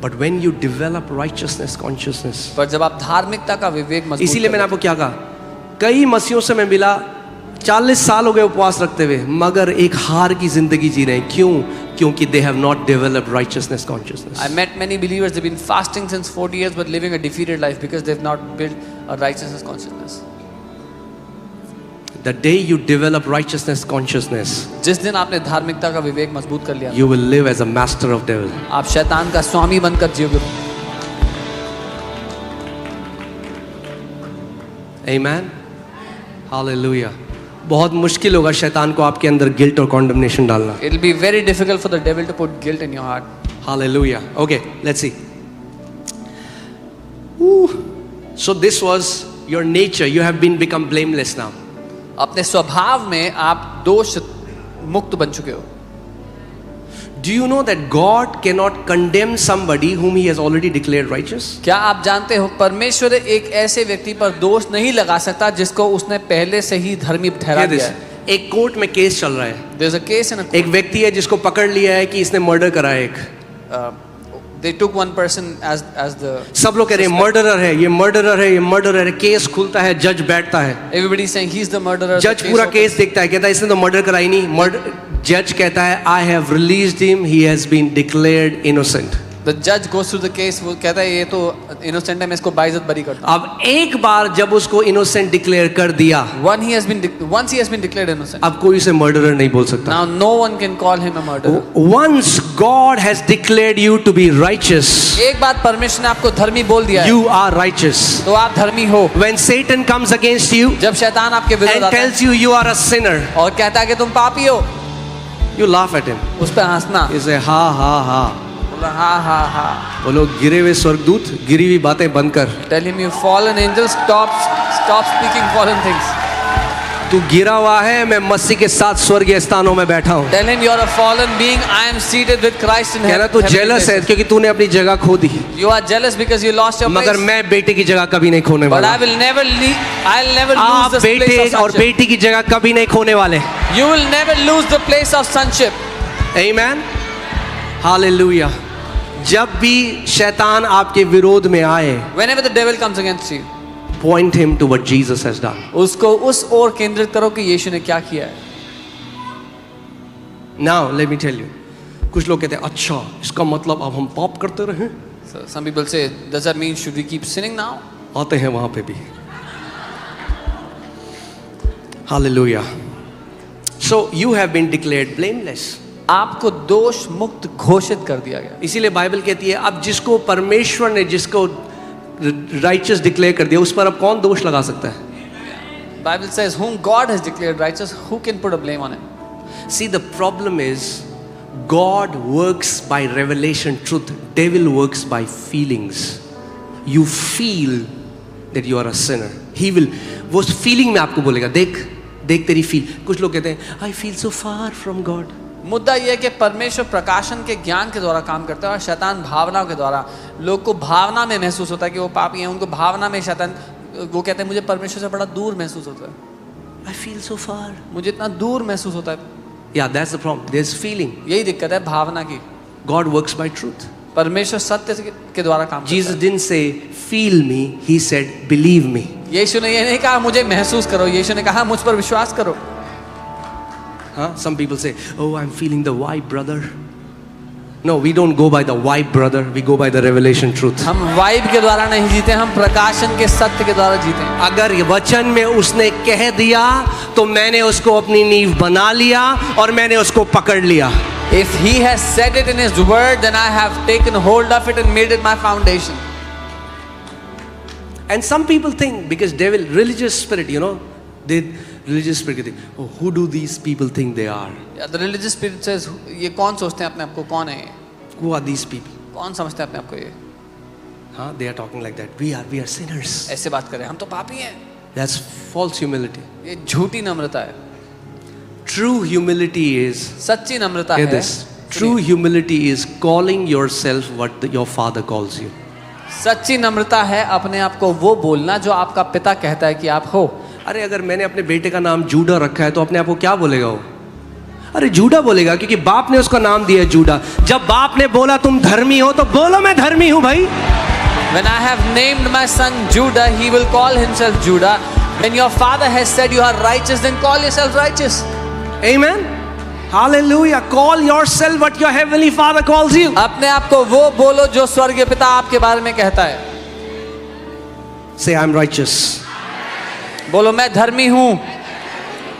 But when you develop righteousness consciousness, पर जब आप धार्मिकता का विवेक मजबूत इसीलिए मैंने आपको क्या कहा, कई मसीहों से मैं मिला 40 साल हो गए उपवास रखते हुए, मगर एक हार की जिंदगी जी रहे हैं। क्यों? क्योंकि they have not developed righteousness consciousness. I met many believers, they've been fasting since 40 years but living a defeated life because they've not built a righteousness consciousness. The day you develop righteousness consciousness, जिस दिन आपने धार्मिकता का विवेक मजबूत कर लिया, you will live as a master of devil. आप शैतान का स्वामी बनकर जियोगे। Amen. Hallelujah. बहुत मुश्किल होगा शैतान को आपके अंदर गिल्ट और कॉन्डमनेशन डालना। It'll be very difficult for the devil to put guilt in your heart. Hallelujah. Okay, let's see. Ooh. So this was your nature. You have become blameless now. अपने स्वभाव में आप दोष मुक्त बन चुके हो। Do you know that God cannot condemn somebody whom He has already declared righteous? क्या आप जानते हो परमेश्वर एक ऐसे व्यक्ति पर दोष नहीं लगा सकता जिसको उसने पहले से ही धर्मी ठहरा दिया है। एक कोर्ट में केस चल रहा है। There's a case in a एक व्यक्ति है जिसको पकड़ लिया है कि इसने मर्डर करा है एक। they took one person as the सब लोग कह रहे हैं मर्डरर है, ये मर्डरर है, ये मर्डरर है। केस खुलता है, जज बैठता है। everybody is saying he's the murderer. जज पूरा केस देखता है, कहता है इसने तो मर्डर करा ही नहीं। मर्डर जज कहता है I have released him, he has been declared innocent. The judge goes through the case, वो कहता है ये तो innocent है, मैं इसको बाइज्जत बरी करता हूँ। अब एक बार जब उसको innocent declare कर दिया, once he has been declared innocent, अब कोई उसे murderer नहीं बोल सकता। now no one can call him a murderer. Once God has declared you to be righteous, एक बात परमेश्वर ने आपको धर्मी बोल दिया है, you are righteous. तो आप धर्मी हो। When Satan comes against you जब शैतान आपके विरुद्ध and आता है tells you you are a sinner, और कहता है कि तुम पापी हो, you laugh at him. उस पर हंसना, You say ha ha ha. हाँ हाँ हाँ। बोलो गिरे हुए स्वर्गदूत, गिरी हुई बातें बंद कर। Tell him you fallen angel, stop speaking fallen things. तू गिरा हुआ है, मैं मसीह के साथ स्वर्गीय स्थानों में बैठा हूँ। Tell him you are a fallen being, I am seated with Christ in कहना तू जेलस है क्योंकि तूने अपनी जगह खो दी। You are jealous because you lost your place. मगर मैं बेटे की जगह कभी नहीं खोने But वाला। I'll never lose आप the place बेटे of और sonship. बेटी की जगह कभी नहीं खोने वाले। You will never lose the place of sonship. Amen. Hallelujah. जब भी शैतान आपके विरोध में आए, Whenever the devil comes against you, point him to what Jesus has done. उसको उस ओर केंद्रित करो कि यीशु ने क्या किया है। Now let me tell you. कुछ लोग कहते हैं अच्छा इसका मतलब अब हम पाप करते रहें। So some people say, does that mean should we keep sinning now? आते हैं वहां पे भी। Hallelujah. So you have been declared blameless. आपको दोष मुक्त घोषित कर दिया गया। इसीलिए बाइबल कहती है अब जिसको परमेश्वर ने जिसको राइचियस डिक्लेयर कर दिया उस पर अब कौन दोष लगा सकता है? Bible says, whom God has declared righteous, who can put a blame on him? See, the problem is God works by revelation truth. Devil works by feelings. You feel that you are a sinner. He will, वो feeling में आपको बोलेगा देख तेरी feel. कुछ लोग कहते हैं I feel so far from God. मुद्दा यह है कि परमेश्वर प्रकाशन के ज्ञान के द्वारा काम करता है और शैतान भावनाओं के द्वारा। लोग को भावना में महसूस होता है कि वो पापी हैं, उनको भावना में शैतान, वो कहते हैं मुझे परमेश्वर से बड़ा दूर महसूस होता है। I feel so far. मुझे इतना दूर महसूस होता है। Yeah, that's the problem. There's feeling. यही दिक्कत है भावना की। God works by truth. परमेश्वर सत्य के द्वारा काम करता है। Jesus didn't say feel me. He said believe me. यीशु ने ये नहीं कहा मुझे महसूस करो, यीशु ने कहा मुझ पर विश्वास करो। Some people say, oh, I'm feeling the vibe, brother. No, we don't go by the vibe, brother. We go by the revelation truth. हम वाइब के द्वारा नहीं जीते, हम प्रकाशन के सत्य के द्वारा जीते हैं। अगर ये वचन में उसने कह दिया तो मैंने उसको अपनी नींव बना लिया और मैंने उसको पकड़ लिया। If he has said it in his word, then I have taken hold of it and made it my foundation. And some people think, because devil, religious spirit, you know, they religious spirit think, oh, who do these people think they are? Yeah, the religious spirit says, ये कौन सोचते हैं अपने आप को, कौन है ये? Who are these people? कौन समझते हैं अपने आप को ये? Huh? They are talking like that. We are sinners. ऐसे बात करें, हम तो पापी हैं। That's false humility. ये झूठी नम्रता है। True humility is, सच्ची नम्रता hear है। this, true humility is calling yourself what your father calls you. सच्ची नम्रता है अपने आप को वो बोलना जो आपका पिता कहता है कि आप हो। अरे अगर मैंने अपने बेटे का नाम जूडा रखा है तो अपने आप को क्या बोलेगा वो? अरे जूडा बोलेगा, क्योंकि बाप ने उसका नाम दिया है जूडा। जब बाप ने बोला तुम धर्मी हो तो बोलो मैं धर्मी हूं भाई। When I have named my son Judah, he will call himself Judah. When your father has said you are righteous, then call yourself righteous. Amen. Hallelujah. Call yourself what your heavenly father calls you. अपने आप को वो बोलो जो स्वर्गीय पिता आपके बारे में कहता है। Say I'm righteous. बोलो मैं धर्मी हूं।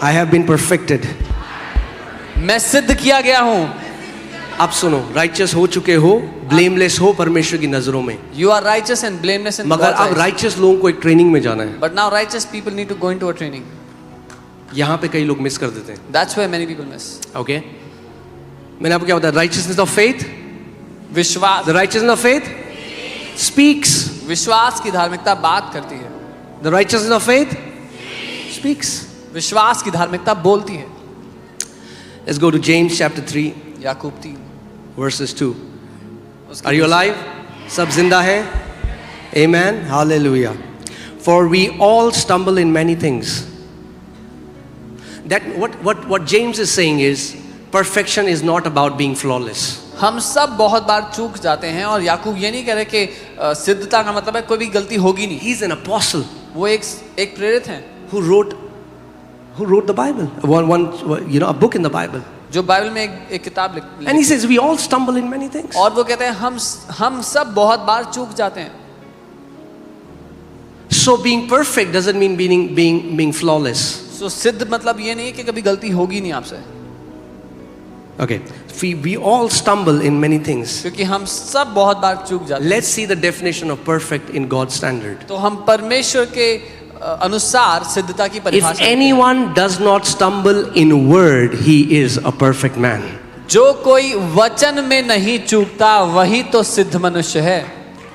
I have been perfected. मैं सिद्ध किया गया हूं। अब सुनो, righteous हो चुके हो, blameless हो परमेश्वर की नजरों में। You are righteous and blameless in मगर God's अब eyes. righteous लोगों को एक ट्रेनिंग में जाना है। But now righteous people need to go into a training. यहाँ पे कई लोग मिस कर देते हैं। That's where many people miss. Okay? मैंने आपको क्या बताया? Righteousness of faith. विश्वास, The righteousness of faith speaks. विश्वास की धार्मिकता बात करती है। The righteousness of faith speaks. विश्वास की धार्मिकता बोलती है। Let's go to James chapter 3 Yakub 3 verses 2. Are you alive? सब जिंदा है? Amen. Hallelujah. For we all stumble in many things. That what James is saying is perfection is not about being flawless. हम सब बहुत बार चूक जाते हैं और याकूब ये नहीं कह रहे कि सिद्धता का मतलब है कोई भी गलती होगी नहीं। He's an apostle वो एक प्रेरित हैं who wrote the Bible, a book in the Bible. जो बाइबल में एक किताब लिख। And he says we all stumble in many things. और वो कहते हैं हम सब बहुत बार चूक जाते हैं। So being perfect doesn't mean being flawless. So सिद्ध मतलब ये नहीं कि कभी गलती होगी नहीं आपसे। Okay, we all stumble in many things. क्योंकि हम सब बहुत बार चूक जाते हैं। Let's see the definition of perfect in God's standard. तो हम परमेश्वर के अनुसार सिद्धता की If परिभाषा। anyone does not stumble in word, he is a perfect man. जो कोई वचन में नहीं चूकता वही तो सिद्ध मनुष्य है।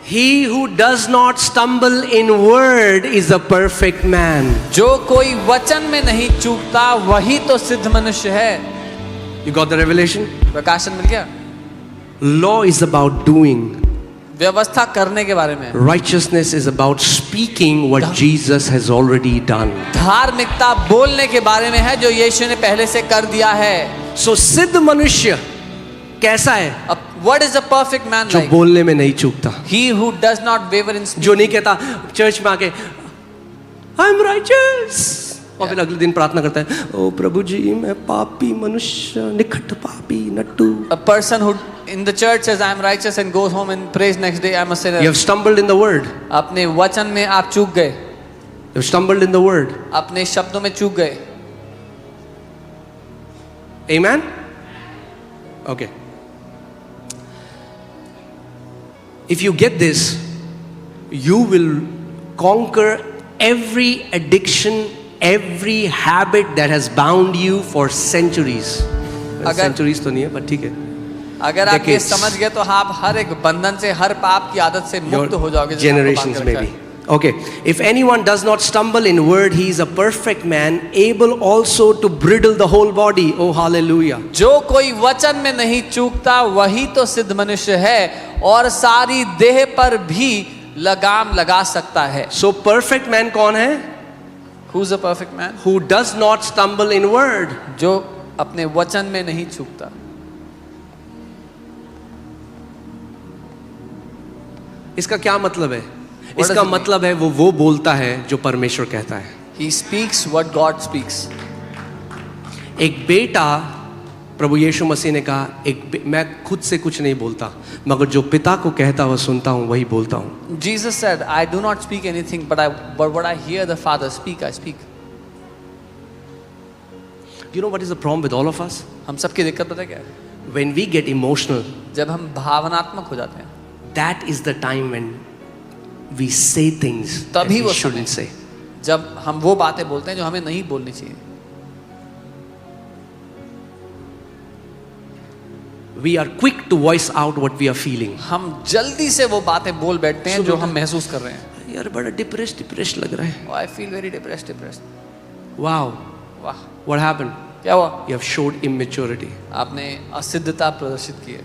He who does not stumble in word is a perfect man. जो कोई वचन में नहीं चूकता वही तो सिद्ध मनुष्य है। You got the revelation? प्रकाशन मिल गया। Law is about doing. व्यवस्था करने के बारे में। Righteousness is about speaking what Jesus has already done. धार्मिकता बोलने के बारे में है जो यीशु ने पहले से कर दिया है। So सिद्ध मनुष्य कैसा है? What is a perfect man जो like? बोलने में नहीं चूकता, He who does not waver in speech. जो नहीं कहता चर्च में आके I'm righteous और फिर अगले दिन प्रार्थना करता है, ओ प्रभु जी मैं पापी मनुष्य, निकट पापी Nattu. A person who in the church says I am righteous and goes home and prays next day I am a sinner. You have stumbled in the word. अपने वचन में आप चूक गए। You have stumbled in the word. अपने शब्दों में चूक गए। Amen? Okay. If you get this, you will conquer every addiction, every habit that has bound you for centuries. Centuries तो नहीं है, but ठीक है. अगर आप ये Decades. समझ गए तो आप हर एक बंधन से, हर पाप की आदत से मुक्त हो जाओगे। जैसे आपको Generations बांध के रखा maybe. है। Okay. If anyone does not stumble in word, he is a perfect man, able also to bridle the whole body. Oh hallelujah. जो कोई वचन में नहीं चूकता वही तो सिद्ध मनुष्य है और सारी देह पर भी लगाम लगा सकता है। So perfect man कौन है? Who's a perfect man? Who does not stumble in word. जो अपने वचन में नहीं चूकता। इसका क्या मतलब है? does इसका it mean? मतलब है वो बोलता है जो परमेश्वर कहता है. He speaks what God speaks. एक बेटा प्रभु यीशु मसीह ने कहा, मैं खुद से कुछ नहीं बोलता, मगर जो पिता को कहता हुआ सुनता हूँ वही बोलता हूँ. Jesus said, I do not speak anything, but what I hear the Father speak, I speak. You know what is the problem with all of us? हम सबकी दिक्कत पता है क्या है? When we get emotional, जब हम भावनात्मक हो जाते हैं, that is the time when we say things that तभी we वो shouldn't समय say. जब हम वो बातें बोलते हैं जो हमें नहीं बोलनी चाहिए. We are quick to voice out what we are feeling. हम जल्दी से वो बातें बोल बैठते हैं जो हम महसूस कर रहे हैं. यार बड़ा डिप्रेस्ड लग रहा है. Oh, I feel very depressed. Wow, वाह, what happened? क्या हुआ? You have showed immaturity. आपने असिद्धता प्रदर्शित की है.